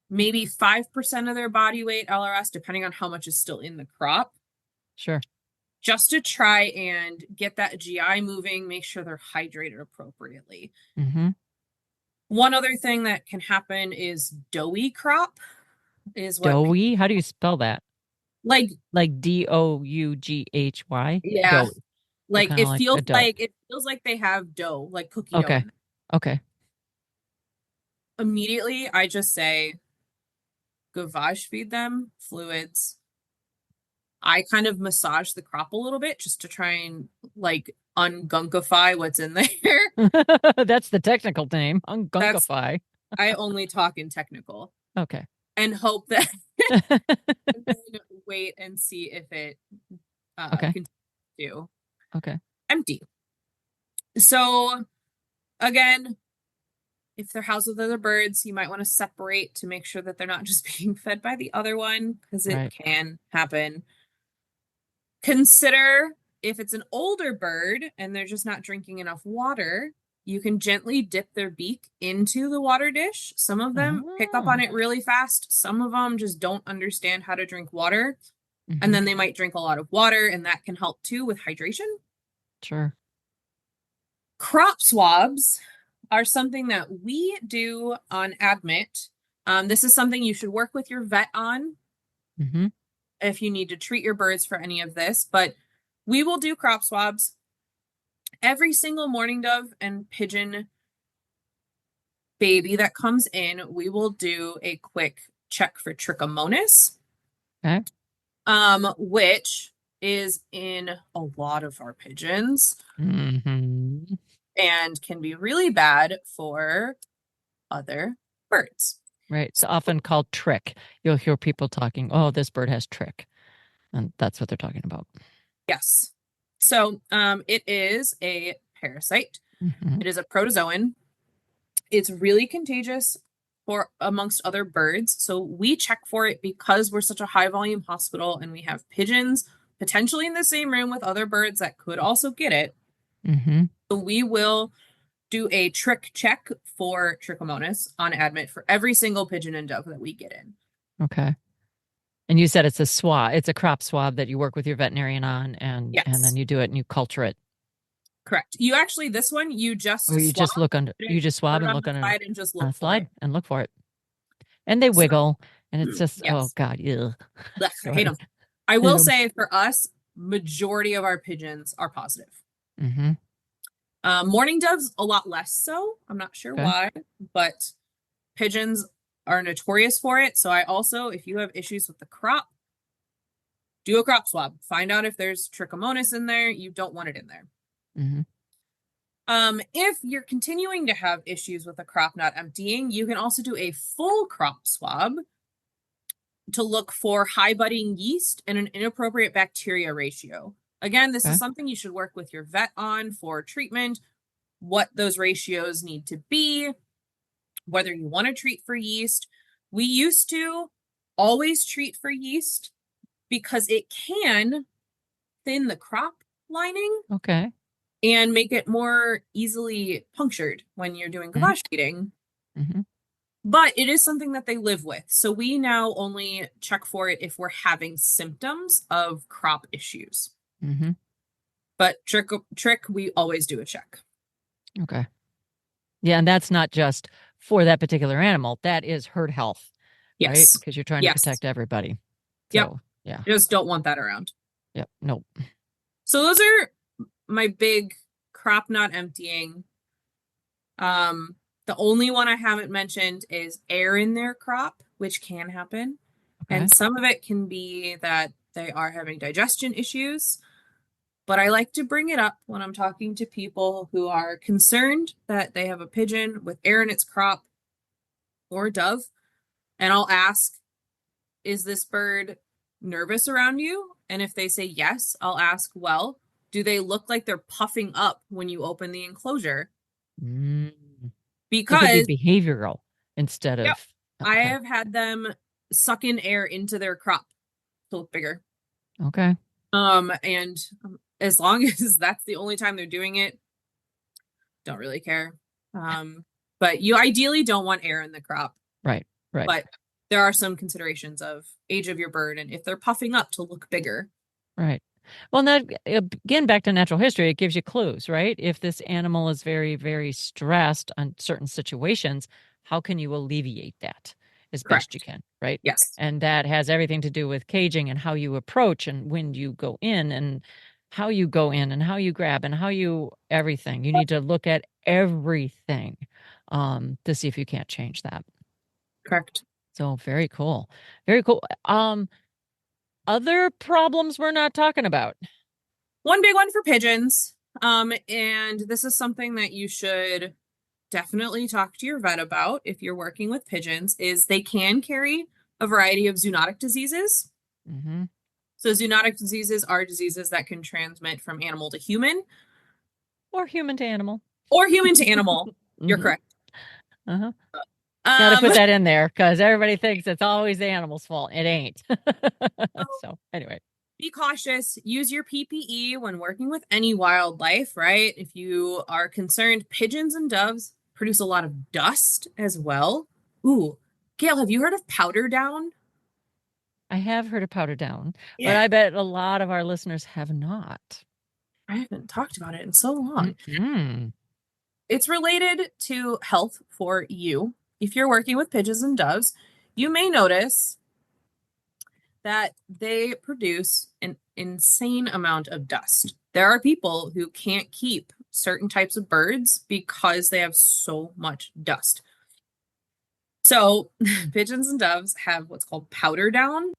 maybe 5% of their body weight LRS, depending on how much is still in the crop. Sure. Just to try and get that GI moving, make sure they're hydrated appropriately. One other thing that can happen is doughy crop. Is what doughy? How do you spell that? Like Doughy? Yeah. Doughy. Like kinda like a dough. it feels like they have dough, like cookie dough. Okay. Okay. Immediately, I just say gavage feed them fluids. I kind of massage the crop a little bit just to try and like ungunkify what's in there. That's the technical name. That's Ungunkify. I only talk in technical Okay. and hope that wait and see if it Okay. continues to Okay. empty. So again, if they're housed with other birds, you might want to separate to make sure that they're not just being fed by the other one, because it Right. can happen. Consider if it's an older bird and they're just not drinking enough water, you can gently dip their beak into the water dish. Some of them pick up on it really fast. Some of them just don't understand how to drink water. And then they might drink a lot of water, and that can help too with hydration. Sure. Crop swabs are something that we do on admit. This is something you should work with your vet on if you need to treat your birds for any of this, but we will do crop swabs. Every single mourning dove and pigeon baby that comes in, we will do a quick check for trichomonas, which is in a lot of our pigeons and can be really bad for other birds. Right. It's often called trick. You'll hear people talking, oh, this bird has trick. And that's what they're talking about. Yes. So it is a parasite. It is a protozoan. It's really contagious for amongst other birds. So we check for it because we're such a high volume hospital and we have pigeons potentially in the same room with other birds that could also get it. So we will do a trick check for trichomonas on admit for every single pigeon and dove that we get in. Okay. And you said it's a swab. It's a crop swab that you work with your veterinarian on, and then you do it and you culture it. Correct. You actually, this one, you just or you just look under. You just swab and look under and just look slide and look for it. And they wiggle, and it's just oh god, ew. I hate them. I will say for us, majority of our pigeons are positive. Mourning doves a lot less so. I'm not sure why, but pigeons are notorious for it. So I also, if you have issues with the crop, do a crop swab. Find out if there's trichomonas in there. You don't want it in there. If you're continuing to have issues with the crop not emptying, you can also do a full crop swab to look for high budding yeast and an inappropriate bacteria ratio. Again, this is something you should work with your vet on for treatment, what those ratios need to be, whether you want to treat for yeast. We used to always treat for yeast because it can thin the crop lining. And make it more easily punctured when you're doing gavage feeding. But it is something that they live with. So we now only check for it if we're having symptoms of crop issues. But trick, we always do a check. Okay. Yeah, and that's not just for that particular animal. That is herd health, right? Because you're trying to protect everybody. So, yeah. You just don't want that around. Yep. Nope. So those are my big crop not emptying. The only one I haven't mentioned is air in their crop, which can happen. And some of it can be that they are having digestion issues. But I like to bring it up when I'm talking to people who are concerned that they have a pigeon with air in its crop or a dove. And I'll ask, is this bird nervous around you? And if they say yes, I'll ask, well, do they look like they're puffing up when you open the enclosure? Because it could be behavioral instead of. I have had them suck in air into their crop to look bigger. And as long as that's the only time they're doing it, don't really care. But you ideally don't want air in the crop. Right. But there are some considerations of age of your bird and if they're puffing up to look bigger. Right. Well, now, again, back to natural history, it gives you clues, right? If this animal is very, very stressed on certain situations, how can you alleviate that as best you can, right? Yes. And that has everything to do with caging and how you approach and when you go in and how you go in and how you grab and how you everything. You need to look at everything to see if you can't change that. Correct. So very cool. Very cool. Other problems we're not talking about. One big one for pigeons. And this is something that you should definitely talk to your vet about if you're working with pigeons, is they can carry a variety of zoonotic diseases. Mm-hmm. So zoonotic diseases are diseases that can transmit from animal to human. Or human to animal. Or human to animal. You're correct. Uh-huh. Gotta put that in there because everybody thinks it's always the animal's fault. It ain't. So anyway. Be cautious. Use your PPE when working with any wildlife, right? If you are concerned, pigeons and doves produce a lot of dust as well. Ooh, Gail, have you heard of powder down? I have heard of powder down, but I bet a lot of our listeners have not. I haven't talked about it in so long. Mm-hmm. It's related to health for you. If you're working with pigeons and doves, you may notice that they produce an insane amount of dust. There are people who can't keep certain types of birds because they have so much dust. So pigeons and doves have what's called powder down.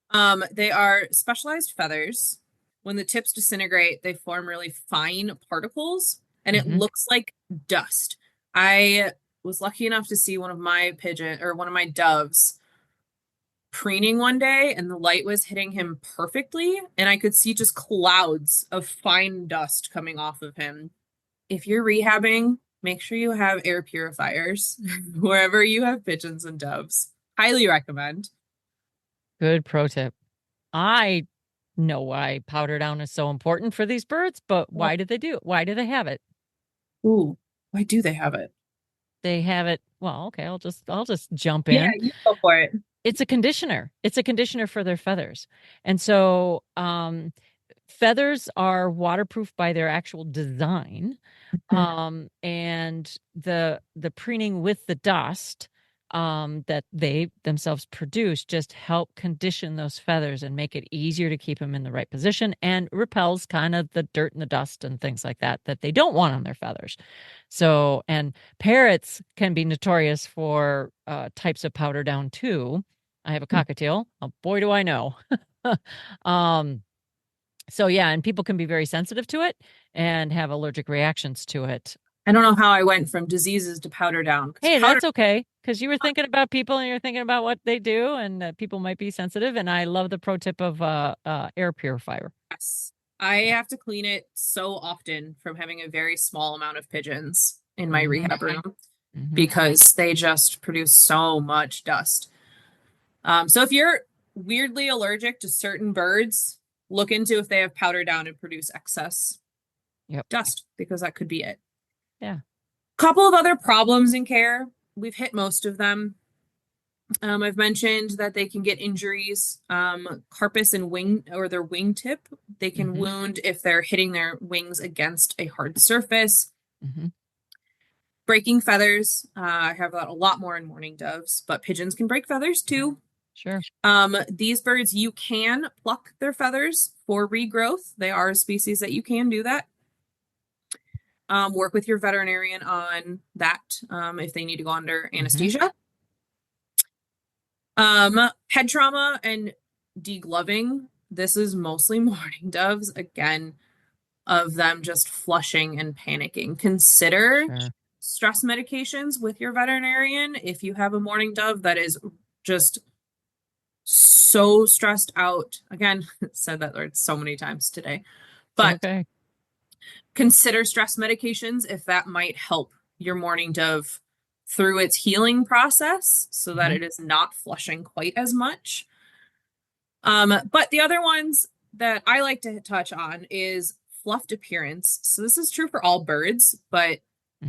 They are specialized feathers. When the tips disintegrate, they form really fine particles and it looks like dust. I was lucky enough to see one of my doves preening one day, and the light was hitting him perfectly, and I could see just clouds of fine dust coming off of him. If you're rehabbing, make sure you have air purifiers wherever you have pigeons and doves. Highly recommend. Good pro tip. I know why powder down is so important for these birds, but why did they do it? Why do they have it? Ooh, why do they have it? They have it. Well, okay, I'll just jump in. Yeah, you go for it. It's a conditioner. It's a conditioner for their feathers. And so feathers are waterproof by their actual design. And the preening with the dust that they themselves produce just help condition those feathers and make it easier to keep them in the right position, and repels kind of the dirt and the dust and things like that they don't want on their feathers. So, and parrots can be notorious for types of powder down too. I have a cockatiel. Oh, boy, do I know. So yeah, and people can be very sensitive to it and have allergic reactions to it. I don't know how I went from diseases to powder down. Hey, that's okay, because you were thinking about people and you're thinking about what they do, and people might be sensitive. And I love the pro tip of air purifier. Yes, I have to clean it so often from having a very small amount of pigeons in my rehab room because they just produce so much dust. So if you're weirdly allergic to certain birds, look into if they have powder down and produce excess dust, because that could be it. Yeah. Couple of other problems in care. We've hit most of them. I've mentioned that they can get injuries, carpus and wing, or their wingtip. They can wound if they're hitting their wings against a hard surface. Breaking feathers. I have that a lot more in mourning doves, but pigeons can break feathers too. Sure. These birds, you can pluck their feathers for regrowth. They are a species that you can do that. Work with your veterinarian on that if they need to go under anesthesia. Head trauma and degloving. This is mostly mourning doves, again, of them just flushing and panicking. Consider stress medications with your veterinarian if you have a mourning dove that is just so stressed out. Again, said that word so many times today, but consider stress medications if that might help your mourning dove through its healing process so that it is not flushing quite as much. But the other ones that I like to touch on is fluffed appearance. So this is true for all birds, but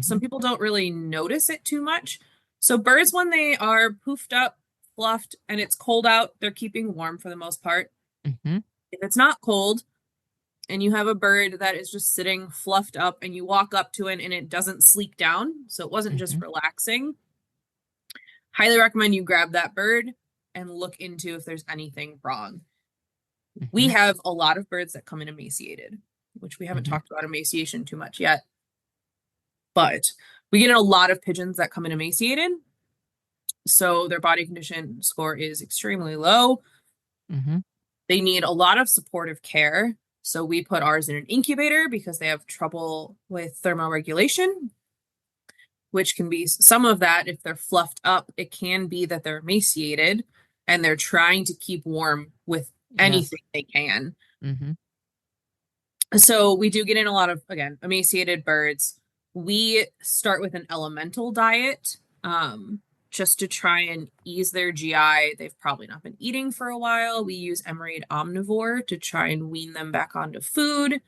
some people don't really notice it too much. So birds, when they are poofed up, fluffed, and it's cold out, they're keeping warm for the most part. If it's not cold and you have a bird that is just sitting fluffed up and you walk up to it and it doesn't sleek down, so it wasn't just relaxing, highly recommend you grab that bird and look into if there's anything wrong. We have a lot of birds that come in emaciated. which we haven't Mhm. talked about emaciation too much yet. But we get a lot of pigeons that come in emaciated. So their body condition score is extremely low. Mhm. They need a lot of supportive care. So we put ours in an incubator because they have trouble with thermoregulation, which can be some of that. If they're fluffed up, it can be that they're emaciated and they're trying to keep warm with anything they can. Mhm. So we do get in a lot of, again, emaciated birds. We start with an elemental diet, just to try and ease their GI. They've probably not been eating for a while. We use Emerade Omnivore to try and wean them back onto food,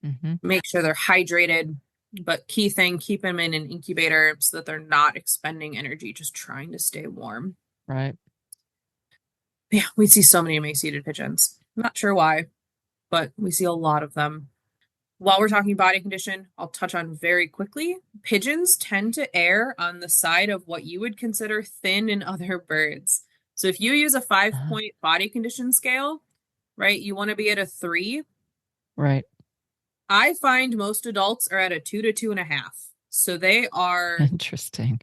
Mhm. make sure they're hydrated. But key thing, keep them in an incubator so that they're not expending energy, just trying to stay warm. Right. Yeah, we see so many emaciated pigeons. I'm not sure why, but we see a lot of them. While we're talking body condition, I'll touch on very quickly. Pigeons tend to err on the side of what you would consider thin in other birds. So if you use a 5-point body condition scale, right, you want to be at a 3. Right. I find most adults are at a 2 to 2.5. So Interesting.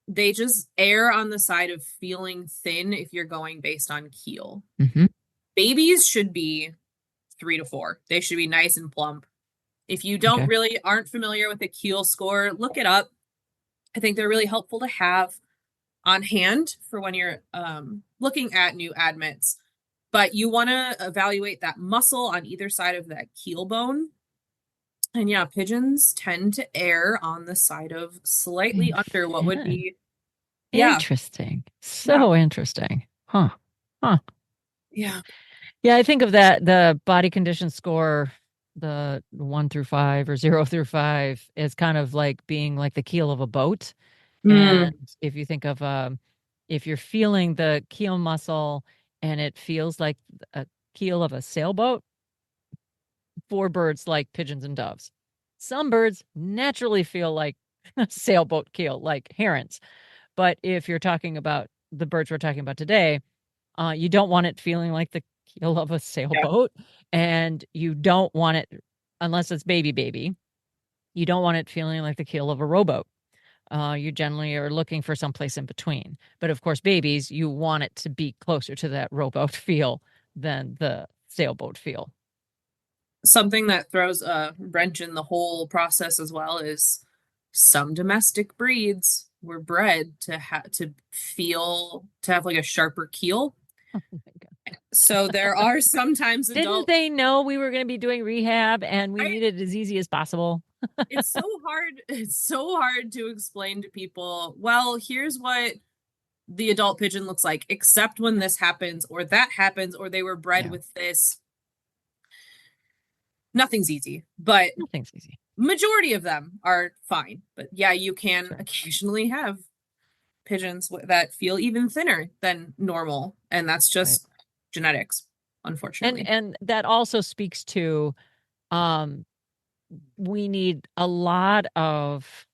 they just err on the side of feeling thin if you're going based on keel. Mhm. Babies should be 3 to 4. They should be nice and plump. If you don't Okay. aren't familiar with the keel score, look it up. I think they're really helpful to have on hand for when you're looking at new admits. But you want to evaluate that muscle on either side of that keel bone. And yeah, pigeons tend to err on the side of slightly under what would be, yeah, Interesting. yeah, So interesting. Huh. Huh. yeah. Yeah, I think of that, the body condition score, the 1 through 5 or 0 through 5, is kind of like being like the keel of a boat. Mm, And if you think of if you're feeling the keel muscle and it feels like a keel of a sailboat, for birds like pigeons and doves. Some birds naturally feel like a sailboat keel, like herons. But if you're talking about the birds we're talking about today, you don't want it feeling like the keel of a yeah. sailboat, and you don't want it, unless it's baby, you don't want it feeling like the keel of a rowboat. You generally are looking for someplace in between. But of course, babies, you want it to be closer to that rowboat feel than the sailboat feel. Something that throws a wrench in the whole process as well is some domestic breeds were bred to have like a sharper keel. Oh my God. So there are sometimes Didn't adults, they know we were going to be doing rehab and we I needed it as easy as possible? it's so hard to explain to people, well, here's what the adult pigeon looks like, except when this happens or that happens or they were bred Yeah, with this. Nothing's easy, but nothing's easy. majority of them are fine. But yeah, you can Sure. occasionally have pigeons that feel even thinner than normal, and that's Right. just genetics, unfortunately. And that also speaks to um we need a lot of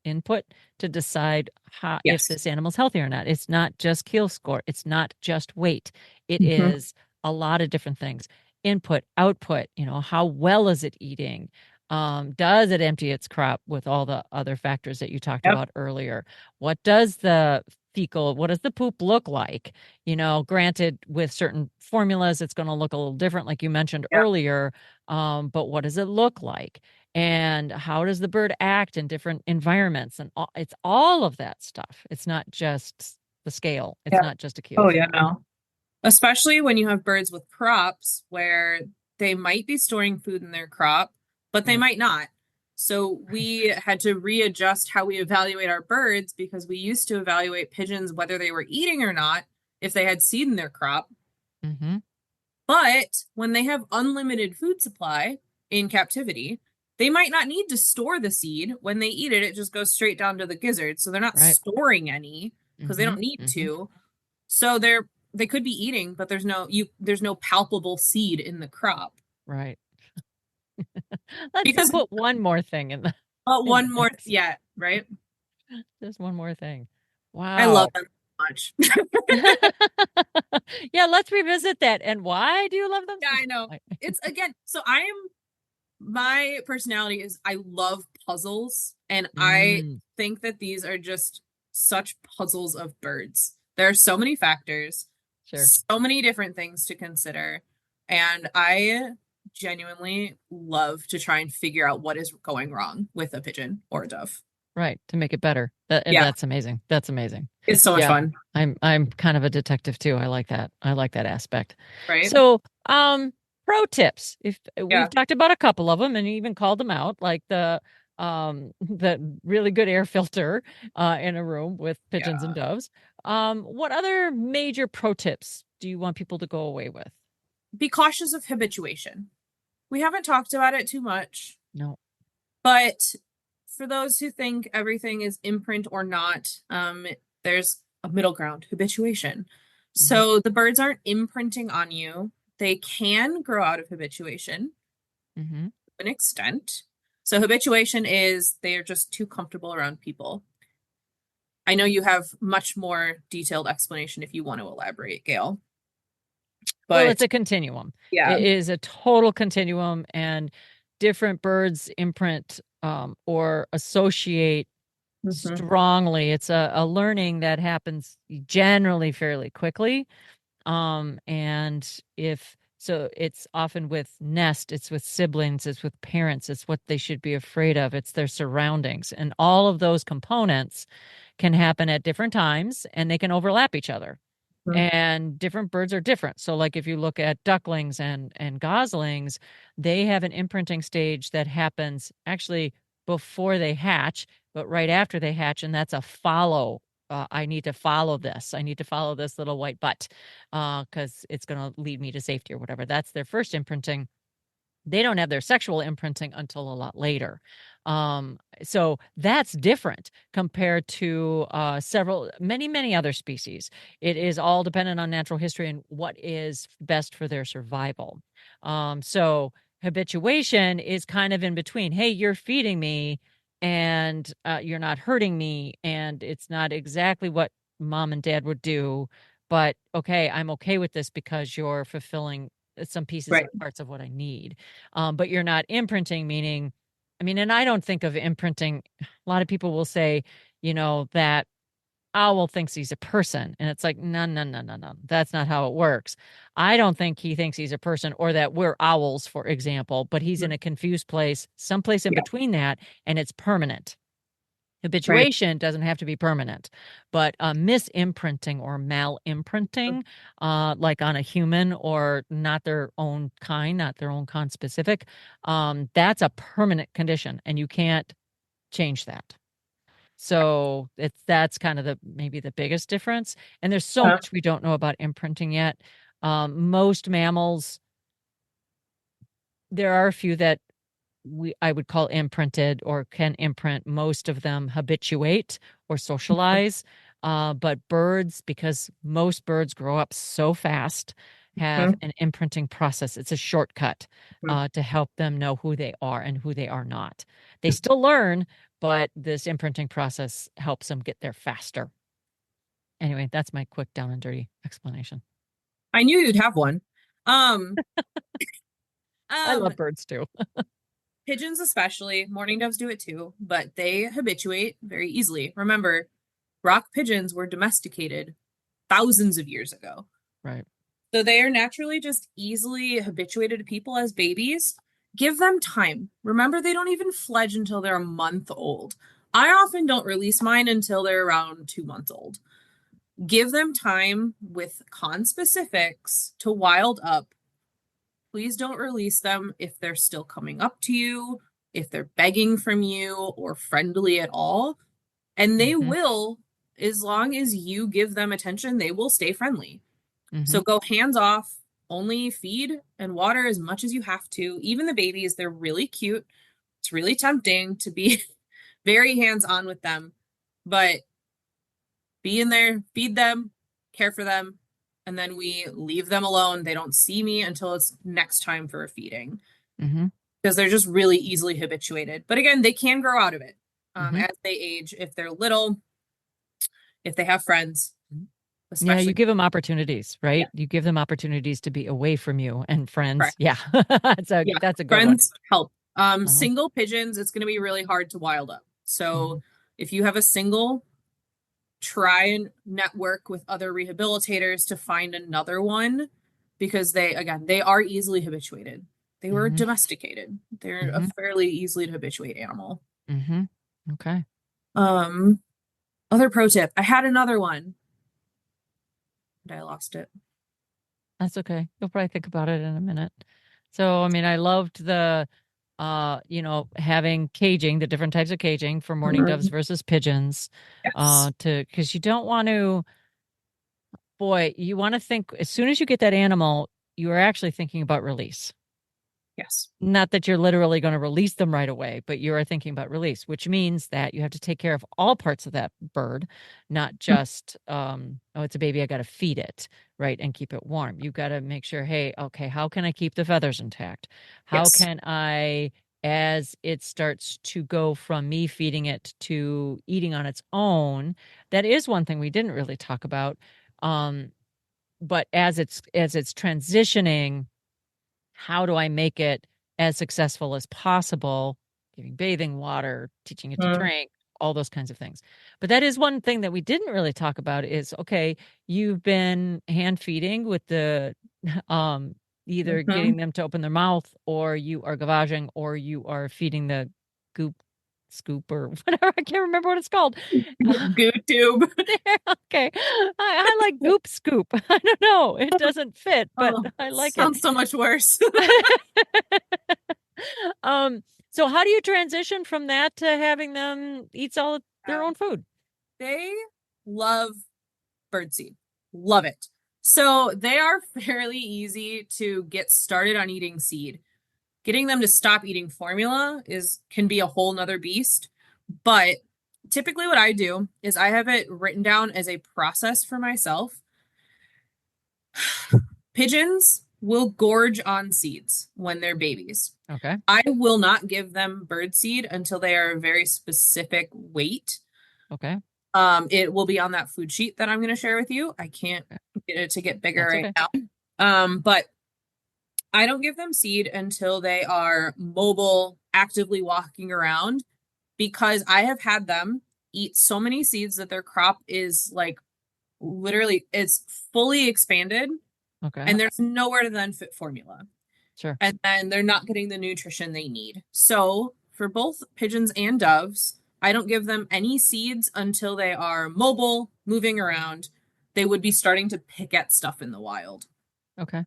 input to decide how, if Yes. this animal's healthy or not. It's not just keel score. It's not just weight. It Mhm. is a lot of different things. Input, output, how well is it eating? Does it empty its crop with all the other factors that you talked Yep. about earlier? What does the what does the poop look like? Granted, with certain formulas, it's going to look a little different, like you mentioned Yep. earlier. But what does it look like? And how does the bird act in different environments? And it's all of that stuff. It's not just the scale. It's Yep. not just a keel Oh yeah, score. no. Especially when you have birds with crops where they might be storing food in their crop, but they Right. might not. So we had to readjust how we evaluate our birds because we used to evaluate pigeons whether they were eating or not if they had seed in their crop. Mm-hmm. But when they have unlimited food supply in captivity, they might not need to store the seed. When they eat it, it just goes straight down to the gizzard. So they're not Right. storing any because they Mm-hmm. don't need Mm-hmm. to. So they could be eating, but there's no palpable seed in the crop. Right. Let's Because put one more thing in the in one the more mix. yeah, right? Just one more thing. I love Wow. them so much. Yeah, let's revisit that. And why do you love them? Yeah, I know. It's again, so I am My personality is I love puzzles, and I Mm, think that these are just such puzzles of birds. There are so many factors, sure. so many different things to consider, and I genuinely love to try and figure out what is going wrong with a pigeon or a dove. Right. To make it better. Yeah, That's amazing. That's amazing. it's so much Yeah. fun, I'm kind of a detective too. I like that. I like that aspect. right? So, pro tips. If Yeah. we've talked about a couple of them and even called them out, like the really good air filter in a room with pigeons and Yeah. doves. What other major pro tips do you want people to go away with? Be cautious of habituation. We haven't talked about it too much, No. but for those who think everything is imprint or not, there's a middle ground, habituation. Mhm. So the birds aren't imprinting on you. They can grow out of habituation Mhm. to an extent. So habituation is they are just too comfortable around people. I know you have much more detailed explanation if you want to elaborate, Gail. Well, it's But a continuum. yeah. It is a total continuum, and different birds imprint or associate Mhm. strongly. It's a learning that happens generally fairly quickly. And if so, it's often with nest, it's with siblings, it's with parents, it's what they should be afraid of, it's their surroundings. And all of those components can happen at different times and they can overlap each other. Mhm. And different birds are different. So like if you look at ducklings and goslings, they have an imprinting stage that happens actually before they hatch, but right after they hatch, and that's a follow. I need to follow this. I need to follow this little white butt because it's going to lead me to safety or whatever. That's their first imprinting. They don't have their sexual imprinting until a lot later. So that's different compared to many other species. It is all dependent on natural history and what is best for their survival. So habituation is kind of in between. Hey, you're feeding me and you're not hurting me, and it's not exactly what mom and dad would do, but okay, I'm okay with this because you're fulfilling some pieces Right. and parts of what I need. But you're not imprinting, meaning, I mean, and I don't think of imprinting. A lot of people will say, that owl thinks he's a person. And it's like, no, no, no, no, no. That's not how it works. I don't think he thinks he's a person or that we're owls, for example, but he's in Mhm. a confused place, someplace in Yeah. between that, and it's permanent. Right. Habituation doesn't have to be permanent, but misimprinting or malimprinting, like on a human or not their own kind, not their own kind specific, that's a permanent condition, and you can't change that. So that's kind of maybe the biggest difference. And there's so Uh, much we don't know about imprinting yet. Most mammals, there are a few that I would call imprinted or can imprint. Most of them habituate or socialize. But birds, because most birds grow up so fast, have mhm. an imprinting process. It's a shortcut Mhm. to help them know who they are and who they are not. They still learn, but this imprinting process helps them get there faster. Anyway, that's my quick down and dirty explanation. I knew you'd have one. Um, I um, love birds too. Pigeons especially, mourning doves do it too, but they habituate very easily. Remember, rock pigeons were domesticated thousands of years ago. Right. So they are naturally just easily habituated to people as babies. Give them time. Remember, they don't even fledge until they're a month old. I often don't release mine until they're around 2 months old. Give them time with conspecifics to wild up. Please don't release them if they're still coming up to you, if they're begging from you or friendly at all. And they Hmm. will, as long as you give them attention, they will stay friendly. Hmm. So go hands off, only feed and water as much as you have to. Even the babies, they're really cute. It's really tempting to be very hands on with them, but be in there, feed them, care for them, and then we leave them alone. They don't see me until it's next time for a feeding Hmm. because they're just really easily habituated. But again, they can grow out of it Hmm. as they age. If they're little, if they have friends, Yeah, you especially. give them opportunities, Yeah, right? You give them opportunities to be away from you and friends. correct. Yeah. Yeah, That's a good one. friends help Single pigeons, it's going to be really hard to wild up. So if you have a single, try and network with other rehabilitators to find another one, because they are easily habituated. They were domesticated. They're a fairly easily to habituate animal. Okay. Other pro tip. I had another one, but I lost it. That's okay. You'll probably think about it in a minute. So, I mean, I loved the, having caging, the different types of caging for mourning doves versus pigeons, Yes. because you don't want to, you want to think as soon as you get that animal, you are actually thinking about release. Yes. Not that you're literally going to release them right away, but you are thinking about release, which means that you have to take care of all parts of that bird, not just, it's a baby, I got to feed it, right, and keep it warm. You got to make sure, hey, okay, how can I keep the feathers intact? How can I, as it starts to go from me feeding it to eating on its own, that is one thing we didn't really talk about. But as it's transitioning, how do I make it as successful as possible, giving bathing water, teaching it to drink, all those kinds of things. But that is one thing that we didn't really talk about is, okay, you've been hand feeding with the, either getting them to open their mouth, or you are gavaging, or you are feeding the goop scoop or whatever. I can't remember what it's called. Goo tube. Okay. I like goop scoop. I don't know. It doesn't fit, but I like it. Sounds so much worse. So how do you transition from that to having them eat all their own food? They love birdseed. Love it. So they are fairly easy to get started on eating seed. Getting them to stop eating formula can be a whole nother beast. But typically what I do is I have it written down as a process for myself. Pigeons will gorge on seeds when they're babies. Okay. I will not give them bird seed until they are a very specific weight. Okay. It will be on that food sheet that I'm going to share with you. I can't get it to get bigger now. But I don't give them seed until they are mobile, actively walking around, because I have had them eat so many seeds that their crop is like literally it's fully expanded. Okay. And there's nowhere to then fit formula. Sure. And then they're not getting the nutrition they need. So for both pigeons and doves, I don't give them any seeds until they are mobile, moving around. They would be starting to pick at stuff in the wild. Okay.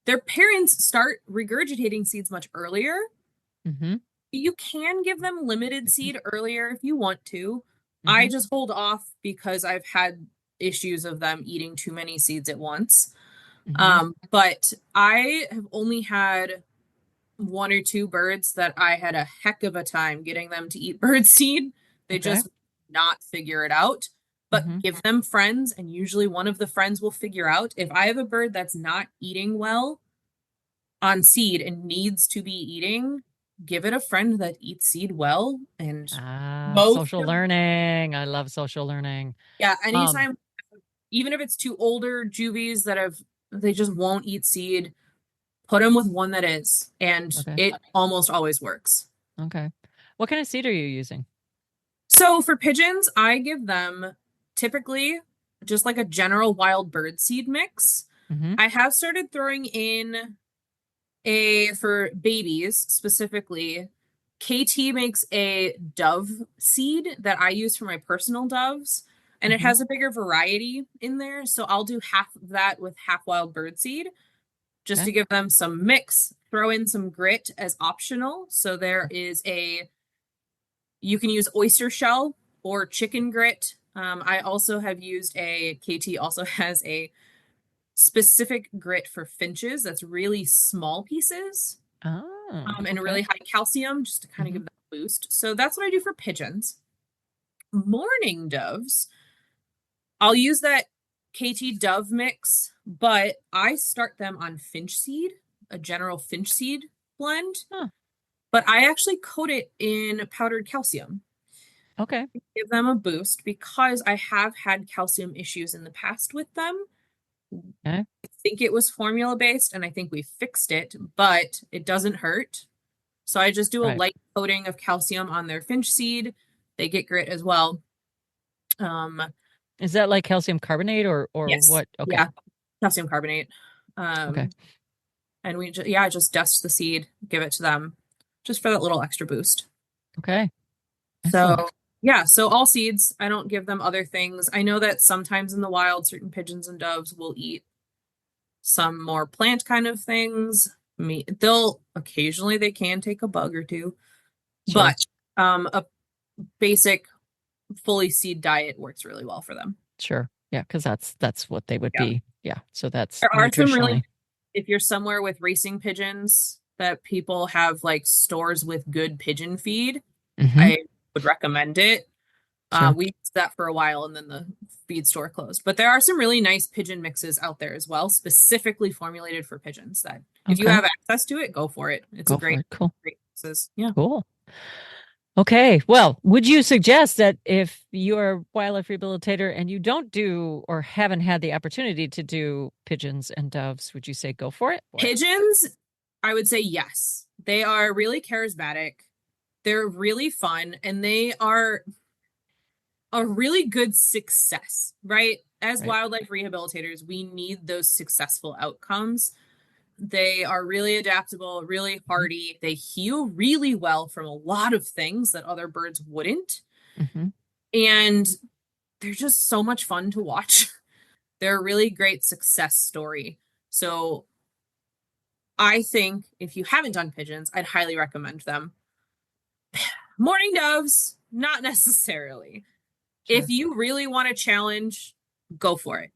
Their parents start regurgitating seeds much earlier. You can give them limited seed earlier if you want to. I just hold off because I've had issues of them eating too many seeds at once. But I have only had one or two birds that I had a heck of a time getting them to eat bird seed. They just not figure it out. But give them friends, and usually one of the friends will figure out. If I have a bird that's not eating well on seed and needs to be eating, give it a friend that eats seed well. And social learning. I love social learning. Yeah, anytime, even if it's two older juvies they just won't eat seed, put them with one that is, and it almost always works. Okay. What kind of seed are you using? So for pigeons, I give them typically just like a general wild bird seed mix. I have started throwing in for babies specifically, KT makes a dove seed that I use for my personal doves, and it has a bigger variety in there. So I'll do half of that with half wild bird seed just to give them some mix. Throw in some grit as optional. So you can use oyster shell or chicken grit. I also have used KT also has a specific grit for finches that's really small pieces. And really high calcium, just to kind of give that a boost. So that's what I do for pigeons. Mourning doves, I'll use that KT dove mix, but I start them on finch seed, a general finch seed blend. But I actually coat it in powdered calcium. Okay. Give them a boost because I have had calcium issues in the past with them. Okay. I think it was formula based, and I think we fixed it, but it doesn't hurt. So I just do a Right. light coating of calcium on their finch seed. They get grit as well. Is that like calcium carbonate or Yes. what? Okay. Yeah, calcium carbonate. Okay. And we just dust the seed, give it to them just for that little extra boost. Okay. So Excellent. yeah, so all seeds. I don't give them other things. I know that sometimes in the wild, certain pigeons and doves will eat some more plant kind of things. They'll occasionally they can take a bug or two, Sure. but a basic fully seed diet works really well for them. Sure. Yeah, because that's what they would Yeah. be. Yeah. So that's There are some really, nutritionally. if you're somewhere with racing pigeons that people have like stores with good pigeon feed, Mhm. I would recommend it. Sure. We used that for a while and then the feed store closed. But there are some really nice pigeon mixes out there as well, specifically formulated for pigeons that if you Okay. have access to it, go for it. It's Go a great, for it. Cool. great mixes. Yeah. Cool. Okay. Well, would you suggest that if you're a wildlife rehabilitator and you don't do or haven't had the opportunity to do pigeons and doves, would you say go for it? Or- Pigeons, I would say yes. They are really charismatic. They're really fun and they are a really good success, right? As Right. wildlife rehabilitators, we need those successful outcomes. They are really adaptable, really hardy. They heal really well from a lot of things that other birds wouldn't. Mhm. And they're just so much fun to watch. They're a really great success story. So I think if you haven't done pigeons, I'd highly recommend them. Mourning doves, not necessarily. Sure. If you really want a challenge, go for it.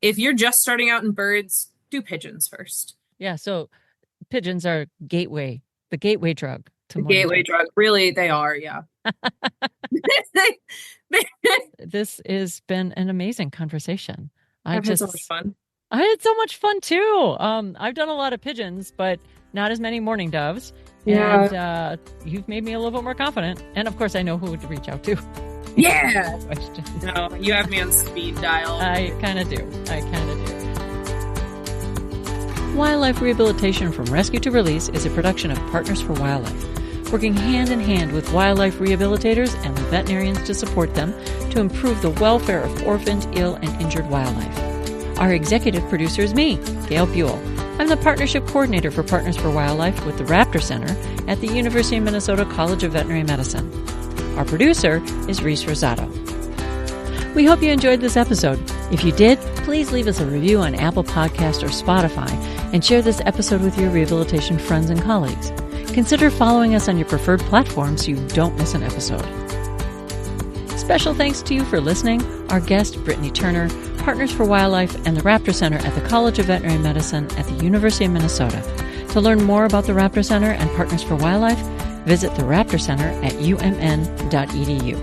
If you're just starting out in birds, do pigeons first. Yeah. So pigeons are the gateway drug to The mourning gateway doves. drug. Really, they are, yeah. This has been an amazing conversation. I've had so much fun. I had so much fun too. I've done a lot of pigeons, but not as many mourning doves. Yeah. And you've made me a little bit more confident. And of course, I know who to reach out to. Yeah. Questions. No, you have me on speed dial. I kind of do. Wildlife Rehabilitation from Rescue to Release is a production of Partners for Wildlife, working hand in hand with wildlife rehabilitators and the veterinarians to support them to improve the welfare of orphaned, ill, and injured wildlife. Our executive producer is me, Gail Buhl. I'm the Partnership Coordinator for Partners for Wildlife with the Raptor Center at the University of Minnesota College of Veterinary Medicine. Our producer is Reese Rosato. We hope you enjoyed this episode. If you did, please leave us a review on Apple Podcast or Spotify and share this episode with your rehabilitation friends and colleagues. Consider following us on your preferred platform so you don't miss an episode. Special thanks to you for listening, our guest, Brittany Turner, Partners for Wildlife, and the Raptor Center at the College of Veterinary Medicine at the University of Minnesota. To learn more about the Raptor Center and Partners for Wildlife, visit the Raptor Center at umn.edu.